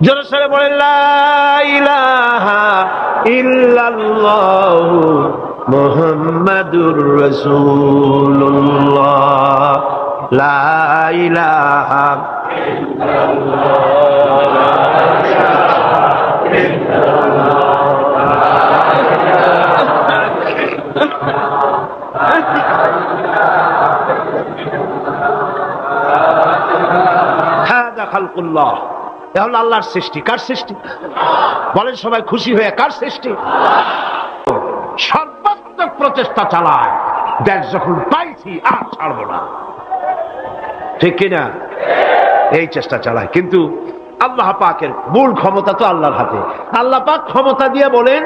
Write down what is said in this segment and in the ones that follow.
জোরে সরে বলেন লা ইলাহা ইল্লাল্লাহু মুহাম্মাদুর রাসূলুল্লাহ। লা ইলাহা হাযা খালকুল্লাহ। এ হলো আল্লাহর সৃষ্টি। কার সৃষ্টি বলেন সবাই খুশি হয়ে? কার সৃষ্টি? সর্বাত্মক প্রচেষ্টা চালায়, দেখ যখন পাইছি আর ছাড়বো না, ঠিক কিনা? এই চেষ্টা চালায়। কিন্তু আল্লাহ পাকের মূল ক্ষমতা তো আল্লাহর হাতে। আল্লাহ পাক ক্ষমতা দিয়ে বলেন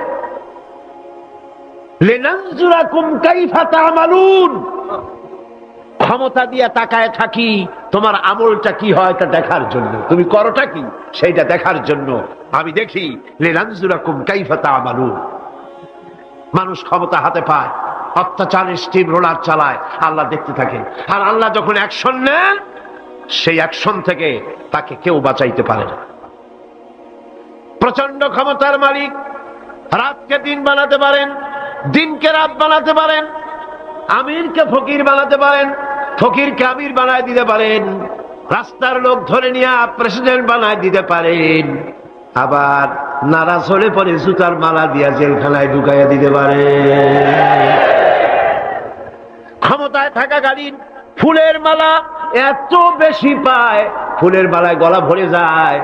লিনানজুরাকুম কাইফা তা'মালুন, ক্ষমতা দিয়ে তাকায় থাকি তোমার আমলটা কি হয় তা দেখার জন্য, তুমি করোটা কি সেইটা দেখার জন্য আমি দেখি। লিনানজুরাকুম কাইফা তা'মালুন। মানুষ ক্ষমতা হাতে পায়, অত্যাচার স্টিম রোলার চালায়, আল্লাহ দেখতে থাকেন। আর আল্লাহ যখন অ্যাকশন নেন, সেই অ্যাকশন থেকে তাকে কেউ বাঁচাইতে পারে না। প্রচন্ড ক্ষমতার মালিক, রাতকে দিন বানাতে পারেন, দিনকে রাত বানাতে পারেন, আমিরকে ফকির বানাতে পারেন, ফকিরকে আমির বানায় দিতে পারেন, রাস্তার লোক ধরে নিয়ে প্রেসিডেন্ট বানায় দিতে পারেন, আবার নারাজ হলে পরে জুতার মালা দিয়া জেলখানায় ঢুকাইয়া দিতে পারেন। ক্ষমতায় থাকাকালীন ফুলের মালা এত বেশি পায়, ফুলের মালায় গলা ভরে যায়।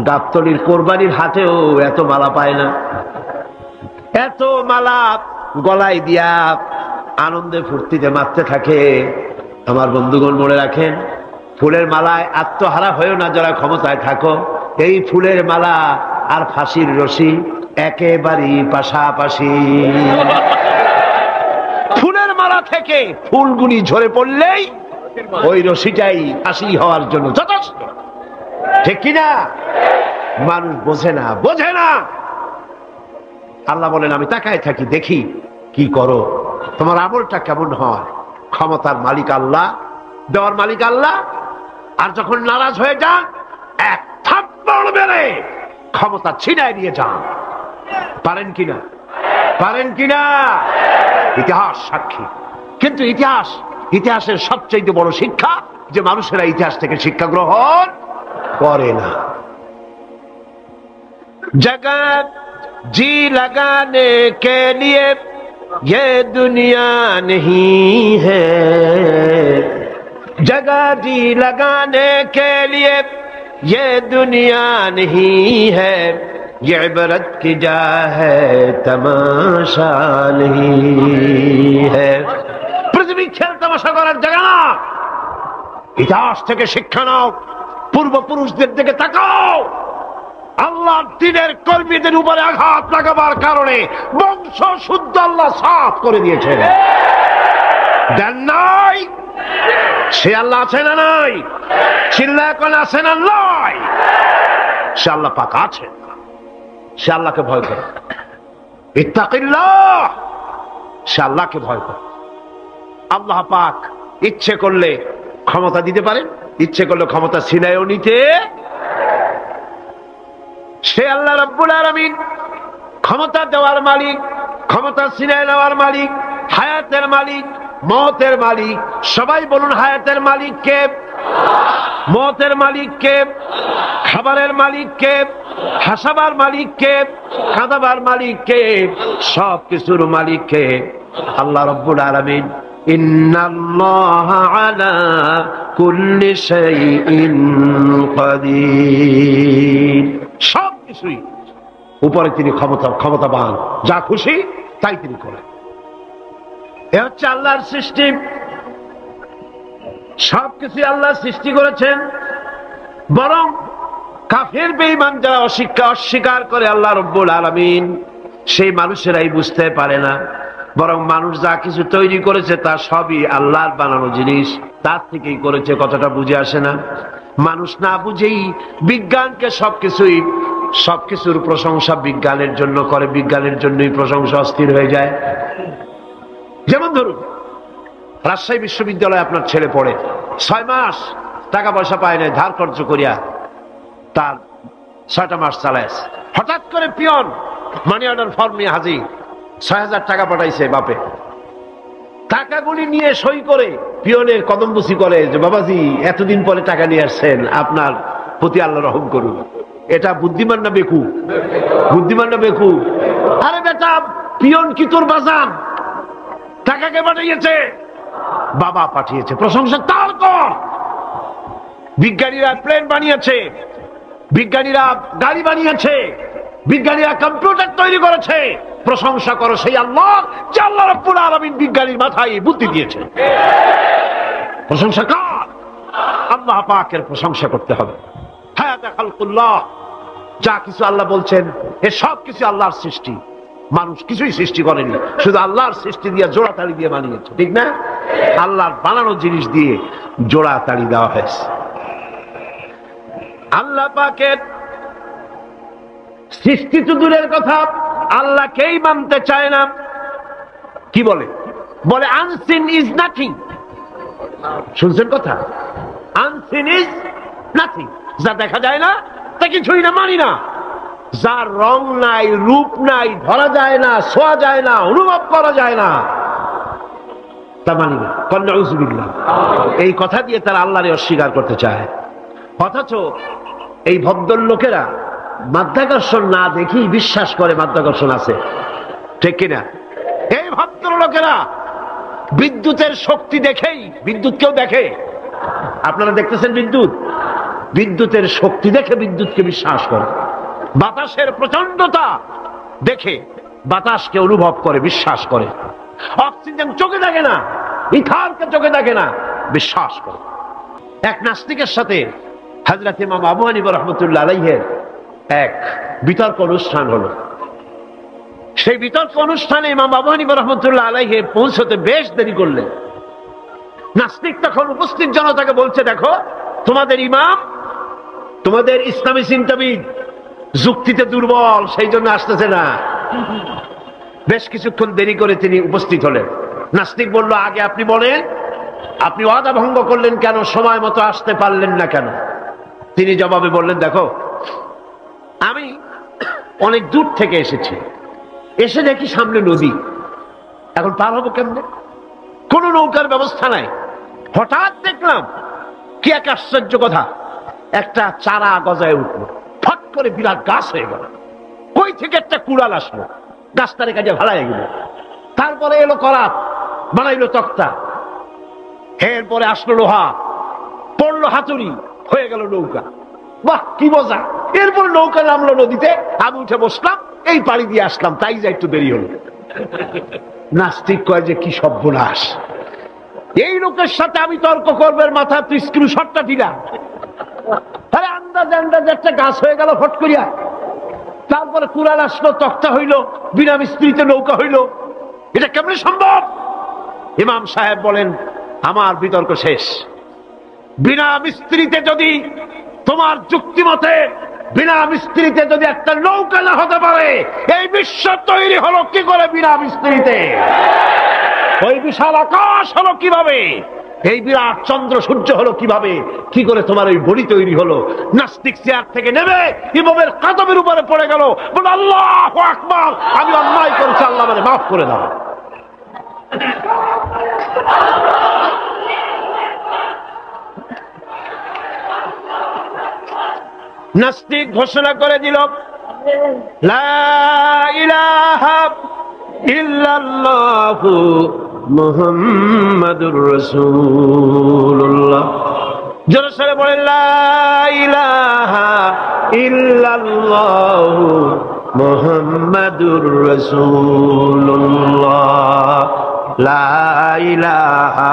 গাবতলীর কোরবানির হাটেও এত মালা পায় না। এত মালা গলায় দিয়া আনন্দে ফুর্তিতে মারতে থাকে। আমার বন্ধুগণ মনে রাখেন, ফুলের মালায় আত্মহারা হয়েও না যারা ক্ষমতায় থাকো। এই ফুলের মালা আর ফাঁসির রশি একেবারেই পাশাপাশি। ফুলের মালা থেকে ফুলগুলি ঝরে পড়লেই ওই রশিটাই ফাঁসি হওয়ার জন্য যথেষ্ট, ঠিক কিনা? মানুষ বোঝে না, বোঝে না। আল্লাহ বলেন আমি তাকায় থাকি, দেখি কি করো, তোমার আমলটা কেমন হয়। ক্ষমতার মালিক আল্লাহ, দেওয়ার মালিক আল্লাহ। আর যখন নারাজ হয়ে যান, এক থাপ্পড় মেরে ক্ষমতা ছিনায় নিয়ে যান। পারেন কিনা? পারেন কিনা? ইতিহাস সাক্ষী। কিন্তু ইতিহাসের সবচেয়ে বড় শিক্ষা যে মানুষেরা ইতিহাস থেকে শিক্ষা গ্রহণ করে না। জগৎ जी लगाने के लिए ये दुनिया नहीं है, जगह जी लगाने के लिए ये दुनिया नहीं है, ये इबरत की जा है तमाशा नहीं है। पृथ्वी खेल तमाशा করার জায়গা না। ইতিহাস থেকে শিক্ষা নাও, পূর্বপুরুষদের দিকে তাকাও। আল্লাহর দ্বীনের কর্মীদের উপরে আঘাত লাগাবার কারণে বংশ শুদ্ধ আল্লাহ সাফ করে দিয়েছেন। দেন নাই? সে আল্লাহ আছে না নাই? চিল্লায় কোন আছে না নাই? সে আল্লাহ পাক আছে। সে আল্লাহকে ভয় করে। ইত্তাকিল্লাহ। সে আল্লাহকে ভয় করে। আল্লাহ পাক ইচ্ছে করলে ক্ষমতা দিতে পারেন, ইচ্ছে করলে ক্ষমতা ছিনায়ও নিতে। সে আল্লাহ রাব্বুল আলামিন ক্ষমতা দেওয়ার মালিক, ক্ষমতা ছিনিয়ে নেওয়ার মালিক, হায়াতের মালিক, মওতের মালিক। সবাই বলুন হায়াতের মালিক কে? মওতের মালিক কে? খাবারের মালিক কে? হাসাবার মালিক কে? কাঁদাবার মালিক কে? সব কিছুর মালিক কে? আল্লাহ রাব্বুল আলামিন। ইন্নাল্লাহা আলা কুল্লি শাইইন কাদির। সব কিছুই উপরে তিনি ক্ষমতাবান, যা খুশি তাই তিনি করেন। এ হচ্ছে আল্লাহর সৃষ্টি। সবকিছু আল্লাহ সৃষ্টি করেছেন। বরং কাফের বেঈমান যারা অস্বীকার করে আল্লাহ রাব্বুল আলামিন, সেই মানুষেরাই বুঝতে পারে না। বরং মানুষ যা কিছু তৈরি করেছে তা সবই আল্লাহর বানানো জিনিস, তার থেকেই করেছে, কথাটা বুঝে আসে না। মানুষ না বুঝেই বিজ্ঞানকে সবকিছুর প্রশংসা বিজ্ঞানের জন্য করে, বিজ্ঞানের জন্যই প্রশংসা অস্থির হয়ে যায়। যেমন ধরুন রাজশাহী বিশ্ববিদ্যালয়ে আপনার ছেলে পড়ে, 6 মাস টাকা পয়সা পায় না, ধার খরচ করিয়া তার 6টা মাস চালাইছে। হঠাৎ করে পিয়ন মানি অর্ডার ফর্ম নিয়ে হাজির, 6,000 টাকা পাঠাইছে বাপে। টাকাগুলি নিয়ে সই করে পিয়নের কদমবুসি করে যে বাবাজি এতদিন পরে টাকা নিয়ে আসছেন, আপনার প্রতি আল্লাহ রহম করুন। এটা বুদ্ধিমান না বেকু? বুদ্ধিমান না বেকু? আরে বেটা, পিয়ন কি তোর বাজান? টাকাকে পাঠিয়েছে, বাবা পাঠিয়েছে, প্রশংসা তার কর। বিজ্ঞানীরা প্লেন বানিয়েছে, বিজ্ঞানীরা গাড়ি বানিয়েছে, বিজ্ঞানীরা কম্পিউটার তৈরি করেছে, প্রশংসা করো সেই আল্লাহ যে আল্লাহ রাব্বুল আলামিন বিজ্ঞানীর মাথায় বুদ্ধি দিয়েছে। প্রশংসা কর, আল্লাহ পাকের প্রশংসা করতে হবে। হায়াত খালকুল্লাহ, যা কিছু আল্লাহ বলছেন এ সব কিছু আল্লাহর সৃষ্টি, মানুষ কিছুই সৃষ্টি করেনি, শুধু আল্লাহর সৃষ্টি দিয়ে জোড়া তালি দিয়ে বানিয়েছে, ঠিক না? আল্লাহর বানানো জিনিস দিয়ে জোড়া তালি দেওয়া হয়েছে। আল্লাহ পাকের সৃষ্টি তো দূরের কথা, আল্লাহকেই মানতে চায় না। কি বলে? বলে আনসিন ইজ নাথিং। শুনছেন কথা? আনসিন ইজ নাথিং, যা দেখা যায় না তা কিছুই না, মানি না। যার রং নাই, রূপ নাই, ধরা যায় না, ছোঁয়া যায় না, অনুভব করা যায় না, তা মানি না। নাউযুবিল্লাহ। এই কথা দিয়ে তারা আল্লাহরে অস্বীকার করতে চায়। অথচ এই ভদ্রলোকেরা মাধ্যাকর্ষণ না দেখেই বিশ্বাস করে মাধ্যাকর্ষণ আছে, ঠিক কিনা? এই ভদ্রলোকেরা বিদ্যুতের শক্তি দেখেই, বিদ্যুৎ কেউ দেখে? আপনারা দেখতেছেন বিদ্যুৎ? বিদ্যুতের শক্তি দেখে বিদ্যুৎকে বিশ্বাস করে। বাতাসের প্রচন্ডতা দেখে বাতাসকে অনুভব করে, বিশ্বাস করে। অক্সিজেন চোখে দেখে না, ইথারকে চোখে দেখে না, বিশ্বাস করে। এক নাস্তিকের সাথে হযরত ইমাম আবু হানিফা রাহমাতুল্লাহ আলাইহির এক বিতর্ক অনুষ্ঠান হলো। সেই বিতর্ক অনুষ্ঠানে ইমাম আবু হানিফা রাহমাতুল্লাহ আলাইহি পৌঁছতে বেশ দেরি করলেন। নাস্তিক তখন উপস্থিত জনতাকে বলছে, দেখো তোমাদের ইমাম, তোমাদের ইসলামী চিন্তাবিদ যুক্তিতে দুর্বল, সেই জন্য আসতেছে না। বেশ কিছুক্ষণ দেরি করে তিনি উপস্থিত হলেন। নাস্তিক বলল, আগে আপনি বলেন, আপনি ওয়াদা ভঙ্গ করলেন কেন? সময় মতো আসতে পারলেন না কেন? তিনি জবাবে বললেন, দেখো আমি অনেক দূর থেকে এসেছি, এসে দেখি সামনে নদী, এখন পার হবো কেমনে? কোন নৌকার ব্যবস্থা নাই। হঠাৎ দেখলাম কি এক আশ্চর্য কথা, একটা চারা গজায় উঠলো, ফট করে বিরাট গাছ হয়ে গেল। কই থেকে একটা কুড়াল আসলো, গাছটারে কাজে ভাড়ায় গেল। তারপরে এলো করাত, বানাইলো তক্তা, এরপরে আসলো লোহা, পড়লো হাতুড়ি, হয়ে গেল নৌকা। বাহ, কি মজা! এরপর নৌকা নামলো নদীতে, আমি উঠে বসলাম, এই পাড়ি দিয়ে আসলাম, তাই যা একটু দেরি হলো। নাস্তিক কয় যে কি সর্বনাশ, এই লোকের সাথে আমি তর্ক করবার মাথা তুই স্ক্রু শটটা দিলা। আরে আন্দাজে আন্দাজে একটা গাছ হয়ে গেল ফট করিয়া, তারপরে কুড়াল আসলো, তক্তা হইলো, বিনা মিস্ত্রিতে নৌকা হইলো, এটা কেমনে সম্ভব? ইমাম সাহেব বলেন, আমার বিতর্ক শেষ। বিনা মিস্ত্রিতে যদি, তোমার যুক্তি মতে বিনা মিস্ত্রিতে যদি একটা নৌকা না হতে পারে, এই বিশ্ব তৈরি হলো কি করে বিনা মিস্ত্রিতে? ওই বিশাল আকাশ হলো কিভাবে? এই বিরাট চন্দ্র সূর্য হলো কিভাবে? কি করে তোমার ওই বডি তৈরি হলো? নাস্তিক চেয়ার থেকে নেমে ইমামের কাদমের উপরে পড়ে গেল, বলে আল্লাহু আকবার, আমি অন্যায় করেছি, আল্লাহ আমাকে মাফ করে দাও। নাস্তিক ঘোষণা করে দিল, লা ইলাহা ইল্লাল্লাহু মুহাম্মাদুর রাসূলুল্লাহ। জোরে সরে বলেন, লা ইলাহা ইল্লাল্লাহু মুহাম্মাদুর রাসূলুল্লাহ। লা ইলাহা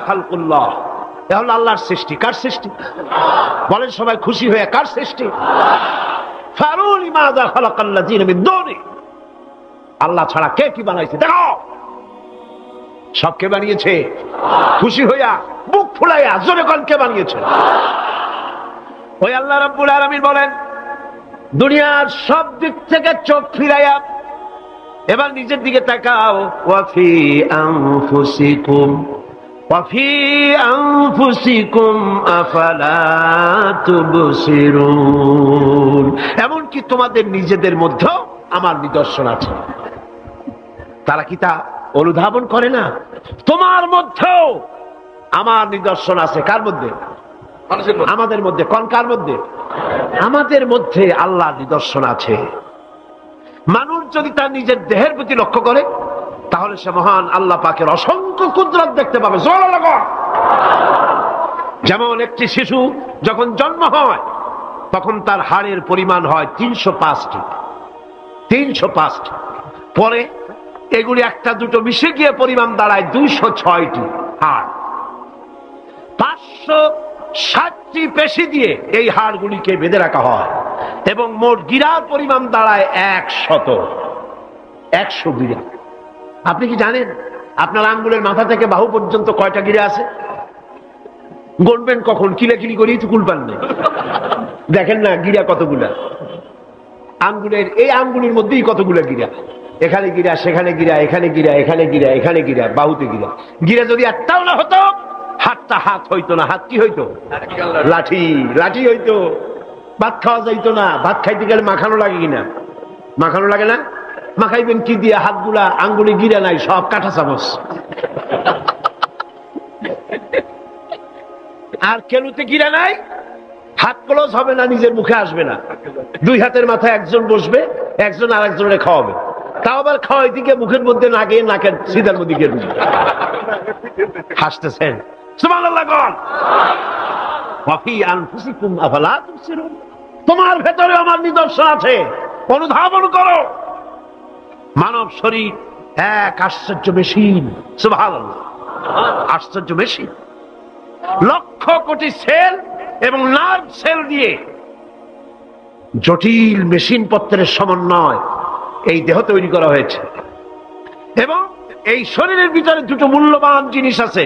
খালকুল্লাহ, এ হলো আল্লাহর সৃষ্টি। কার সৃষ্টি? বলেন সবাই খুশি হয়ে, কার সৃষ্টি? ফারুনি মাযা খালাকাল্লাযিনা মিন দুনি, আল্লাহ ছাড়া কে কি বানাইছে দেখো। সব কে বানিয়েছে? খুশি হইয়া, বুক ফুলাইয়া জোরে কোন কে বানিয়েছে? ওই আল্লাহ রাব্বুল আলামিন বলেন, দুনিয়ার সব দিক থেকে চোখ ফিরাইয়া এবার নিজের দিকে তাকাও। ওয়াফি আনফুসিকুম ওয়াফি আনফুসিকুম আফালা তুবসিরুন। এমনকি তোমাদের নিজেদের মধ্যেও আমার নিদর্শন আছে। তারা কি তা অনুধাবন করে না? তোমার মধ্যেও আমার নিদর্শন আছে। কার মধ্যে? আমাদের মধ্যে। কোন কার মধ্যে? আমাদের মধ্যে আল্লাহর নিদর্শন আছে। মানুষ যদি তার নিজের দেহের প্রতি লক্ষ্য করে তাহলে সে মহান আল্লাহ পাকের অসংখ্য কুদরত দেখতে পাবে। যেমন একটি শিশু যখন জন্ম হয় তখন তার হাড়ের পরিমাণ হয় 305টি। 305টি। পরে এগুলি একটা দুটো মিশে গিয়ে পরিমাণ দাঁড়ায় 206টি হাড়। 560টি পেশি দিয়ে এই হাড়গুলিকে বেঁধে রাখা হয় এবং মোট গিরার পরিমাণ দাঁড়ায় 100 গিরা। আপনি কি জানেন আপনার আঙ্গুলের মাথা থেকে বাহু পর্যন্ত কয়টা গিরা আছে? গণবেন কখন? কিলাকিলি করেই তো কুল পান না। দেখেন না গিরা কতগুলা। আঙ্গুলের এই আঙ্গুলের মধ্যেই কতগুলা গিরা। এখানে গিরা, সেখানে গিরা, এখানে গিরা, এখানে গিরা, এখানে গিরা, বাহুতে গিরা। গিরা যদি একটাও না হতো হাতটা হাত হইতো না। হাত কি হইতো? লাঠি। লাঠি হইতো। ভাত খাওয়া যাইতো না। ভাত খাইতে গেলে মাখানো লাগে কিনা? মাখানো লাগে না? মাখাইবেন কি দিয়ে? হাতগুলা আঙ্গুলে গিরা নাই, সব কাঁটা চামচ। আর কেনুতে গিরা নাই, হাত ক্লোজ হবে না, নিজের মুখে আসবে না। দুই হাতের মাথায় একজন বসবে, একজন আর একজনের খাওয়াবে। তাও আবার খাওয়াই দিকে মুখের মধ্যে না গিয়ে নাকের সিধার মধ্যে গিয়ে ঢুকবে। হাসতেছেন? সুবহানাল্লাহ বল। ওয়াফি আনফুসিকুম আফালা তুবসিরুন। তোমার ভেতরে আমার নিদর্শন আছে, অনুধাবন করো। মানব শরীর এক আশ্চর্য মেশিন। সুবহানাল্লাহ। আশ্চর্য মেশিন। লক্ষ কোটি সেল এবং নার্ভ সেল দিয়ে জটিল মেশিন পত্রের সমন্বয় এই দেহ তৈরি করা হয়েছে। এবং এই শরীরের ভিতরে দুটো মূল্যবান জিনিস আছে।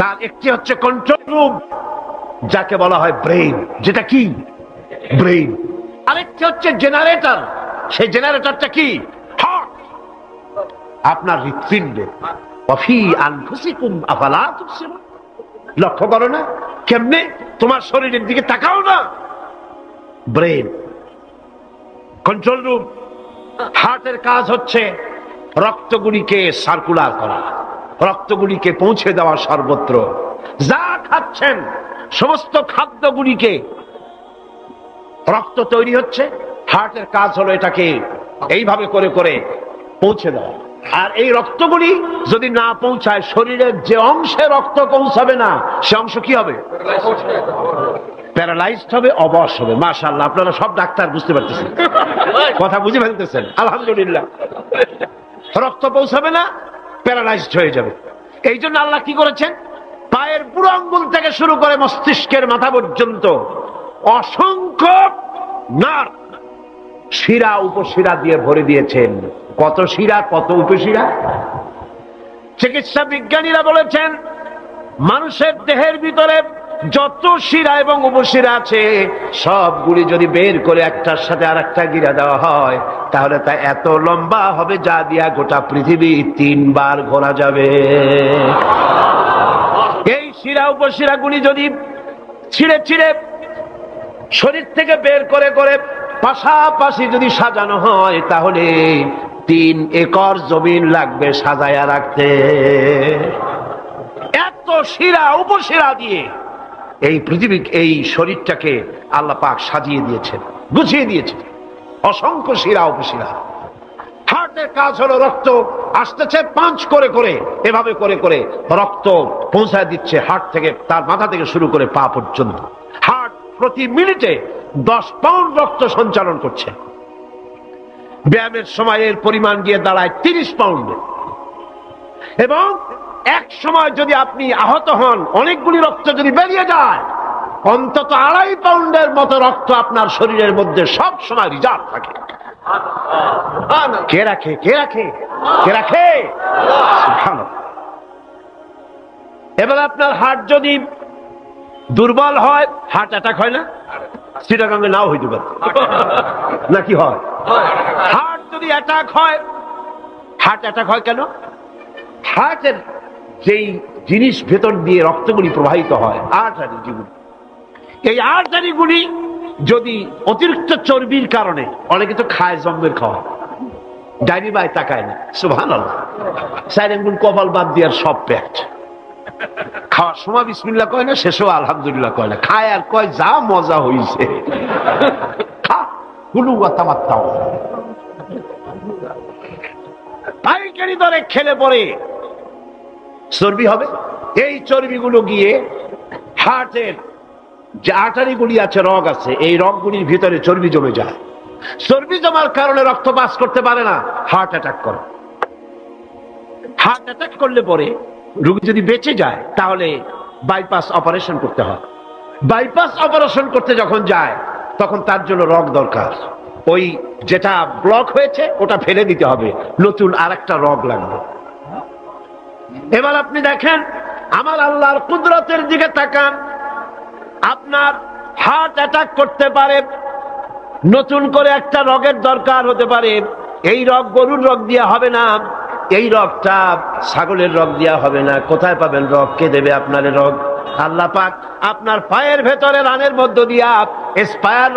তার একটি হচ্ছে কন্ট্রোল রুম, যাকে বলা হয় ব্রেইন। যেটা কি? ব্রেইন। আরেকটি হচ্ছে জেনারেটর। সেই জেনারেটরটা কি? হার্ট, আপনার হৃৎপিণ্ড। ওয়াফি আনফুসিকুম আফালা তুবসিরুন। লক্ষ্য করো না কেমনে? তোমার শরীরের দিকে তাকাও না। Brain, control room. হার্টের কাজ হচ্ছে রক্তগুলিকে সার্কুলার করা, রক্তগুলিকে পৌঁছে দেওয়া সর্বত্র। যা খাচ্ছেন সমস্ত খাদ্যগুলিকে রক্ত তৈরি হচ্ছে, হার্টের কাজ হলো এটাকে এইভাবে করে করে পৌঁছে দেওয়া। আর এই রক্তগুলি যদি না পৌঁছায়, শরীরের যে অংশে রক্ত পৌঁছাবে না সে অংশ কি হবে? প্যারালাইজড হবে, অবশ হবে। মাশাআল্লাহ, আপনারা সব ডাক্তার বুঝতে পারতেছেন, কথা বুঝে ফেলতেছেন। আলহামদুলিল্লাহ। রক্ত পৌঁছাবে না, প্যারালাইজড হয়ে যাবে। এই জন্য আল্লাহ কি করেছেন? পায়ের বুড়ো আঙ্গুল থেকে শুরু করে মস্তিষ্কের মাথা পর্যন্ত অসংখ্য নার্ভ, শিরা উপশিরা দিয়ে ভরে দিয়েছেন। কত শিরা, কত উপশিরা! চিকিৎসা বিজ্ঞানীরা বলেছেন মানুষের দেহের ভিতরে যত শিরা এবং উপশিরা আছে সবগুলি যদি বের করে একটার সাথে আর একটা গিরা দেওয়া হয় তাহলে তা এত লম্বা হবে যা দিয়া গোটা পৃথিবী 3 বার ঘোরা যাবে। এই শিরা উপশিরা গুলি যদি ছিঁড়ে ছিঁড়ে শরীর থেকে বের করে করে পাশাপাশি যদি সাজানো হয় তাহলে 3 একর জমিন লাগবে সাজায়া রাখতে। এত শিরা উপশিরা দিয়ে এই পৃথিবী, এই শরীরটাকে আল্লাহ পাক সাজিয়ে দিয়েছেন, গুছিয়ে দিয়েছেন। অসংখ্য শিরা উপশিরা। হার্টের কাজ হলো রক্ত আসতেছে পাঞ্চ করে করে, এভাবে করে করে রক্ত পৌঁছায় দিচ্ছে হার্ট থেকে, তার মাথা থেকে শুরু করে পা পর্যন্ত। হার্ট প্রতি মিনিটে 10 পাউন্ড রক্ত সঞ্চালন করছে। ব্যায়ামের সময় এর পরিমাণ গিয়ে দাঁড়ায় 30 পাউন্ডে। এবং এক সময় যদি আপনি আহত হন, অনেকগুলি রক্ত যদি বেরিয়ে যায়, অন্তত 2.5 পাউন্ডের মতো রক্ত আপনার শরীরের মধ্যে সব সময় রিজার্ভ থাকে। কে রাখে? কে রাখে? কে রাখে? এবার আপনার হার্ট যদি দুর্বল হয়, হার্ট অ্যাটাক হয় না? চিটাগাঙ্গে নাও হইতে পারে, নাকি হয়? হার্ট যদি অ্যাটাক হয়, হার্ট অ্যাটাক হয় কেন? হার্টের যেই জিনিস ভেতর দিয়ে রক্তগুলি প্রবাহিত হয়, আর্টারি যেগুলি, এই আর্টারিগুলি যদি অতিরিক্ত চর্বির কারণে, অনেকে তো খায় জম্মের খাওয়া, ডাইনি বাই তাকায় না, সুবহানাল্লাহ, সাইরেন কপাল বাদ দিয়ার সব পেট, খাওয়ার সময় বিসমিল্লাহ কয় না, শেষও আলহামদুলিল্লাহ কয় না, খায় আর কয় যা মজা হইছে, খা কুলু ওয়া তামাত্তাউ। পাইকারি দরে খেলে পরে চর্বি হবে, এই চর্বিগুলো গিয়ে হার্টের যে আর্টারিগুলি আছে, রগ আছে, এই রগগুলির ভিতরে চর্বি জমে যায়, চর্বি জমার কারণে রক্ত পাস করতে পারে না, হার্ট অ্যাটাক করে। হার্ট অ্যাটাক করলে পরে রোগী যদি বেঁচে যায় তাহলে বাইপাস অপারেশন করতে হয়। বাইপাস অপারেশন করতে যখন যায় তখন তার জন্য রগ দরকার, ওই যেটা ব্লক হয়েছে ওটা ফেলে দিতে হবে, নতুন আরেকটা রগ লাগবে। এবার আপনি দেখেন আমার আল্লাহর কুদরতের দিকে তাকান, আপনার হার্ট অ্যাটাক করতে পারে, নতুন করে একটা রগের দরকার হতে পারে, এই রগ গরুর রগ দিয়া হবে না, এই রগটা ছাগলের রগ দিয়া হবে না, কোথায় পাবেন রগ? কে দেবে আপনার রগ? আল্লাহ পাক আপনার পায়ের ভেতরে রানের মধ্য দিয়া স্পায়ার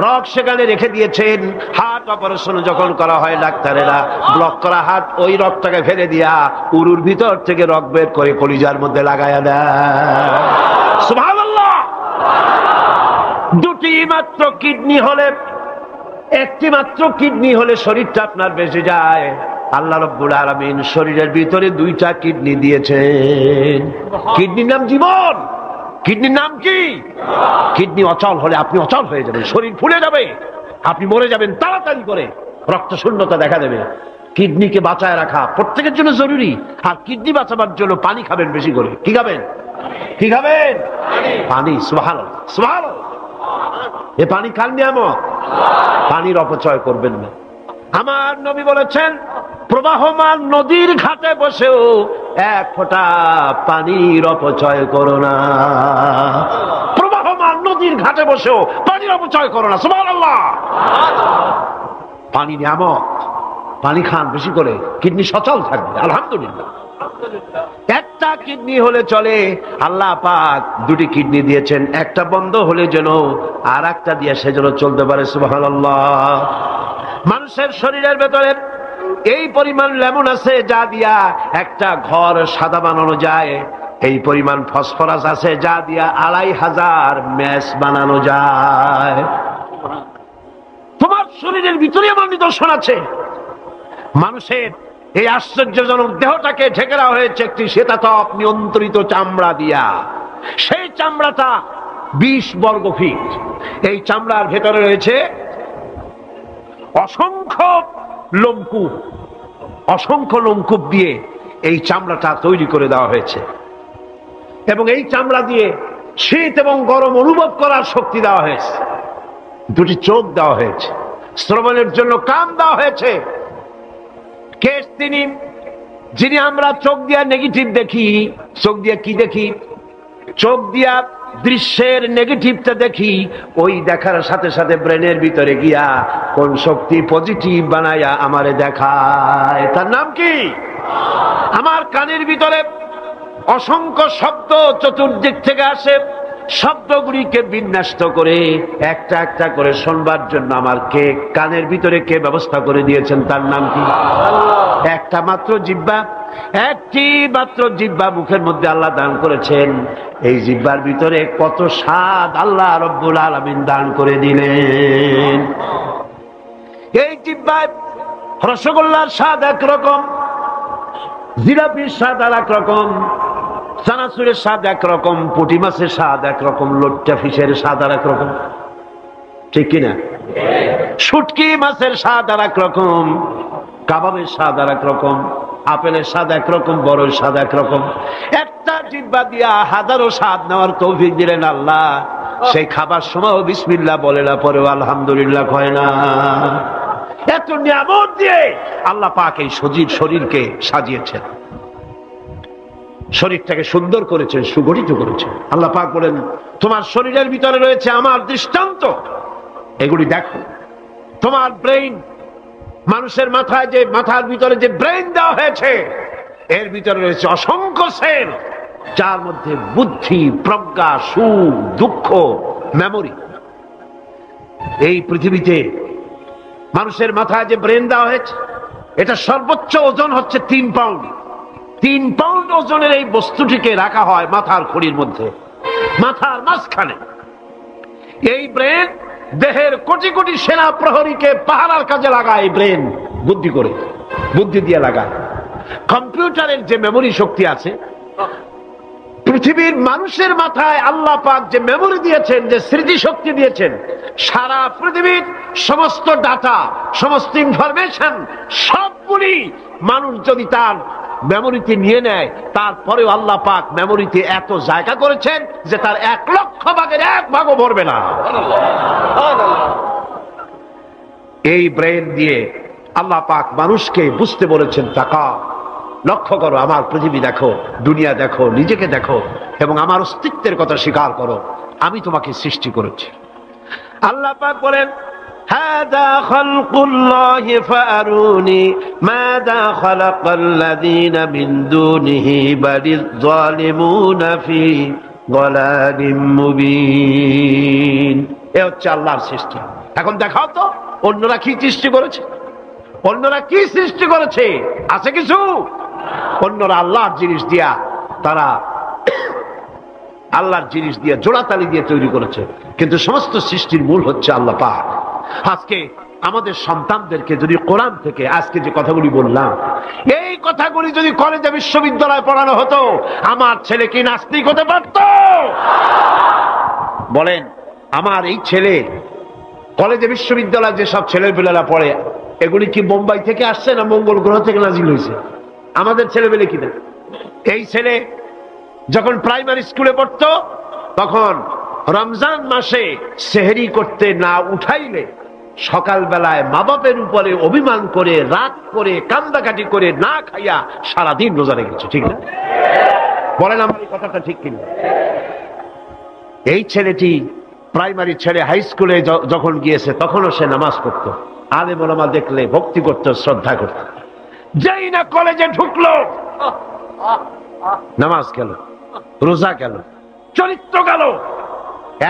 রগ সেখানে রেখে দিয়েছেন। হার্ট অপারেশন যখন করা হয় ডাক্তারেরা ব্লক করা হার্ট, ওই রগটাকে ফেলে দিয়া উরুর ভিতর থেকে রগ বের করে কলিজার মধ্যে লাগায়া দেয়। সুবহানাল্লাহ। দুটি মাত্র কিডনি হলে, একটি মাত্র কিডনি হলে শরীরটা আপনার বেঁচে যায়। আল্লাহ রাব্বুল আলামিন শরীরের ভিতরে দুইটা কিডনি দিয়েছেন। কিডনির নাম জীবন। কিডনির নাম কি? কিডনি অচল হলে আপনি অচল হয়ে যাবেন, শরীর ফুলে যাবে, আপনি মরে যাবেন তাড়াতাড়ি করে, রক্ত শূন্যতা দেখা দেবে। কিডনিকে বাঁচায় রাখা প্রত্যেকের জন্য জরুরি। আর কিডনি বাঁচাবার জন্য পানি খাবেন বেশি করে। কি খাবেন? কি খাবেন? পানি। সুবহানাল্লাহ, সুবহানাল্লাহ। এ পানি খান নিয়ামত, পানির অপচয় করবেন না। আমার নবী বলেছেন প্রবাহমান নদীর ঘাটে বসেও এক ফোঁটা পানির অপচয় করো না। প্রবাহমান নদীর ঘাটে বসেও পানির অপচয় করো না। সুবহানাল্লাহ। পানি নিয়ামত, পানি খান বেশি করে, কিডনি সচল থাকবে। আলহামদুলিল্লাহ। একটা কিডনি হলে চলে, আল্লাহ পাক দুটি কিডনি দিয়েছেন, একটা বন্ধ হলে যেন আর একটা দিয়ে সেজন্য চলতে পারে। সুবহানাল্লাহ। মানুষের শরীরের ভেতরে এই পরিমাণ লেমন আছে যা দিয়া একটা ঘর সাদা বানানো যায়, এই পরিমাণ ফসফরাস আছে যা দিয়া ২৫০০ ম্যাচ বানানো যায়। তোমার শরীরের ভিতরে আমার নিদর্শন আছে। মানুষের এই আশ্চর্যজনক দেহটাকে ঢেকে দেওয়া হয়েছে একটি শ্বেতাতপ নিয়ন্ত্রিত চামড়া দিয়া। সেই চামড়াটা ২০ বর্গ ফিট। এই চামড়ার ভেতরে রয়েছে অসংখ্য লোমকূপ, অসংখ্য লোমকূপ দিয়ে এই চামড়াটা তৈরি করে দেওয়া হয়েছে, এবং এই চামড়া দিয়ে শীত এবং গরম অনুভব করার শক্তি দেওয়া হয়েছে। দুটি চোখ দেওয়া হয়েছে, শ্রবণের জন্য কান দেওয়া হয়েছে। কে তিনি যিনি আমরা চোখ দিয়া নেগেটিভ দেখি? চোখ দিয়া কি দেখি? চোখ দিয়া দৃশ্যের নেগেটিভটা দেখি, ওই দেখার সাথে সাথে ব্রেনের ভিতরে গিয়া কোন শক্তি পজিটিভ বানায়া আমারে দেখায়, তার নাম কি? আমার কানের ভিতরে অসংখ্য শব্দ চতুর্দিক থেকে আসে, শব্দগুলিকে বিন্যস্ত করে একটা একটা করে শুনবার জন্য আমার কে কানের ভিতরে কে ব্যবস্থা করে দিয়েছেন, তার নাম কি? একটা মাত্র জিহ্বা, একটি মাত্র জিহ্বা মুখের মধ্যে আল্লাহ দান করেছেন। এই জিহ্বার ভিতরে কত স্বাদ আল্লাহ রব্বুল আলামিন দান করে দিলেন। এই জিহ্বায় রসগোল্লার স্বাদ একরকম, জিলাপির স্বাদ আর একরকম, চানাচুরের স্বাদ একরকম, পুঁটি মাছের স্বাদ একরকম, লোট্টা ফিশের স্বাদ আর একরকম, ঠিক কিনা? শুটকি মাছের স্বাদ আর একরকম, কাবাবের স্বাদ আর একরকম, আপেলের স্বাদ একরকম, বড়ের স্বাদ একরকম। একটা জিহ্বা দিয়া হাজারো স্বাদ নেওয়ার তৌফিক দিলেন আল্লাহ। সেই খাবার সময় বিসমিল্লাহ বলে না, পরেও আলহামদুলিল্লাহ কয় না। এত নিয়ামত দিয়ে আল্লাহ পাক এই সজীব শরীরকে সাজিয়েছেন। শরীরটাকে সুন্দর করেছেন, সুগঠিত করেছেন। আল্লাহ পাক বলেন তোমার শরীরের ভিতরে রয়েছে আমার দৃষ্টান্ত, এগুলি দেখো। তোমার ব্রেইন, মানুষের মাথায় যে মাথার ভিতরে যে ব্রেইন দেওয়া হয়েছে, এর ভিতরে রয়েছে অসংখ্য সেল, যার মধ্যে বুদ্ধি, প্রজ্ঞা, সুখ, দুঃখ, মেমোরি। এই পৃথিবীতে মানুষের মাথায় যে ব্রেন দেওয়া হয়েছে, এটা সর্বোচ্চ ওজন হচ্ছে 3 পাউন্ড। 3 পাউন্ড ওজনের এই বস্তুটিকে রাখা হয় মাথার খুঁড়ির মধ্যে, মাথার মাঝখানে। এই ব্রেন দেহের কোটি কোটি সেনা প্রহরীকে পাহারার কাজে লাগায়। এই ব্রেন বুদ্ধি করে, বুদ্ধি দিয়ে লাগায়। কম্পিউটারের যে মেমোরি শক্তি আছে, পৃথিবীর মানুষের মাথায় আল্লাহ পাক যে মেমোরি দিয়েছেন, যে স্মৃতি শক্তি দিয়েছেন, সারা পৃথিবীর সমস্ত ডাটা, সমস্ত ইনফরমেশন সবগুলি মানুষ যদি তার মেমোরিতে নিয়ে নেয়, তারপরেও আল্লাহ পাক মেমোরিতে এত জায়গা করেছেন যে তার 1 লক্ষ ভাগের 1 ভাগও ভরবে না। এই ব্রেন দিয়ে আল্লাহ পাক মানুষকে বুঝতে বলেছেন, তাকাও, লক্ষ্য করো, আমার পৃথিবী দেখো, দুনিয়া দেখো, নিজেকে দেখো, এবং আমার অস্তিত্বের কথা স্বীকার করো। আমি তোমাকে সৃষ্টি করেছি। আল্লাহ পাক বলেন হাদা খালকুল্লাহি ফাআরুনি মাযা খালাকাল্লাযীনা মিন দুনিহি বালিয যালিমুনা ফি যালালিম মুবিন। এ হচ্ছে আল্লাহর সৃষ্টি। এখন দেখাও তো অন্যরা কি সৃষ্টি করেছে, অন্যরা কি সৃষ্টি করেছে? আছে কিছু? অন্যরা আল্লাহর জিনিস দিয়া, তারা আল্লাহর জিনিস দিয়ে জোড়াতালি দিয়ে তৈরি করেছে, কিন্তু সমস্ত সৃষ্টির মূল হচ্ছে আল্লাহ পাক। আজকে আমাদের সন্তানদেরকে যদি কোরআন থেকে আজকে যে কথাগুলি বললাম, এই কথাগুলি যদি কলেজে বিশ্ববিদ্যালয়ে পড়ানো হতো, আমার ছেলে কি নাস্তিক হতে পারত? বলেন, আমার এই ছেলে কলেজে বিশ্ববিদ্যালয়ে যেসব ছেলেপেলেরা পড়ে, এগুলি কি বোম্বাই থেকে আসছে না মঙ্গল গ্রহ থেকে নাজিল হয়েছে? আমাদের ছেলেপেলে কিনা? এই ছেলে যখন প্রাইমারি স্কুলে পড়তো, তখন রমজান মাসে সেহরি করতে না উঠাইলে সকালবেলায় মা বাপের উপরে অভিমান করে, রাগ করে, কান্দাকাটি করে না খাইয়া সারাদিন রোজা রেখেছে। ঠিক না? বলেন আমার এই কথাটা ঠিক কিনা? এই ছেলেটি প্রাইমারি ছেড়ে হাই স্কুলে যখন গিয়েছে, তখনও সে নামাজ পড়তো, আলেম ওলামা দেখলে ভক্তি করত, শ্রদ্ধা করত। যেই না কলেজে ঢুকলো, নামাজ গেল, রোজা গেল, চরিত্র গেল।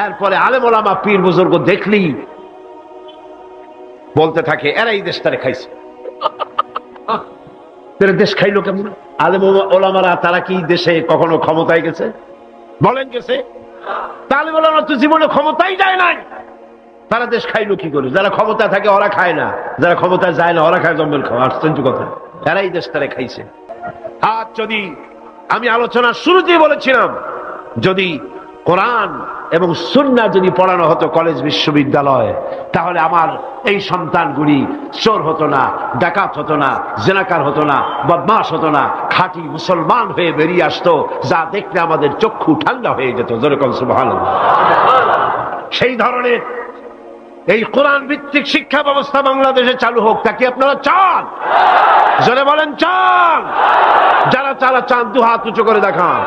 এরপরে আলেম ওলামা পীর বুজুর্গ দেখলি বলতে থাকে, এরা এই দেশটারে খাইছে। দেশ খাইলো কেমন? আলেম ওলামারা তারা কি দেশে কখনো ক্ষমতায় গেছে? বলেন গেছে? আলেম ওলামা তো জীবনে ক্ষমতাই যায় নাই, তারা দেশ খাইলো কি করে? যারা ক্ষমতা থাকে ওরা খায় না, যারা ক্ষমতায় যায় না ওরা খায় জম্বেল খাওয়া। আশ্চর্য কথা, এরা এই দেশটারে খাইছে। আর যদি আমি আলোচনার শুরুতেই বলেছিলাম, যদি কোরআন এবং সুন্নাহ যদি পড়ানো হতো কলেজ বিশ্ববিদ্যালয়ে, তাহলে আমার এই সন্তানগুলি চোর হতো না, ডাকাত হতো না, জেনাকার হতো না, বদমাশ হতো না, খাঁটি মুসলমান হয়ে বেরিয়ে আসতো, যা দেখলে আমাদের চক্ষু ঠান্ডা হয়ে যেত। যেরকম সুবহানাল্লাহ। সেই ধরনের এই কোরআন ভিত্তিক শিক্ষা ব্যবস্থা বাংলাদেশে চালু হোক, তা কি আপনারা চান? জোরে বলেন চান? যারা যারা চান দু হাত উঁচু করে দেখান।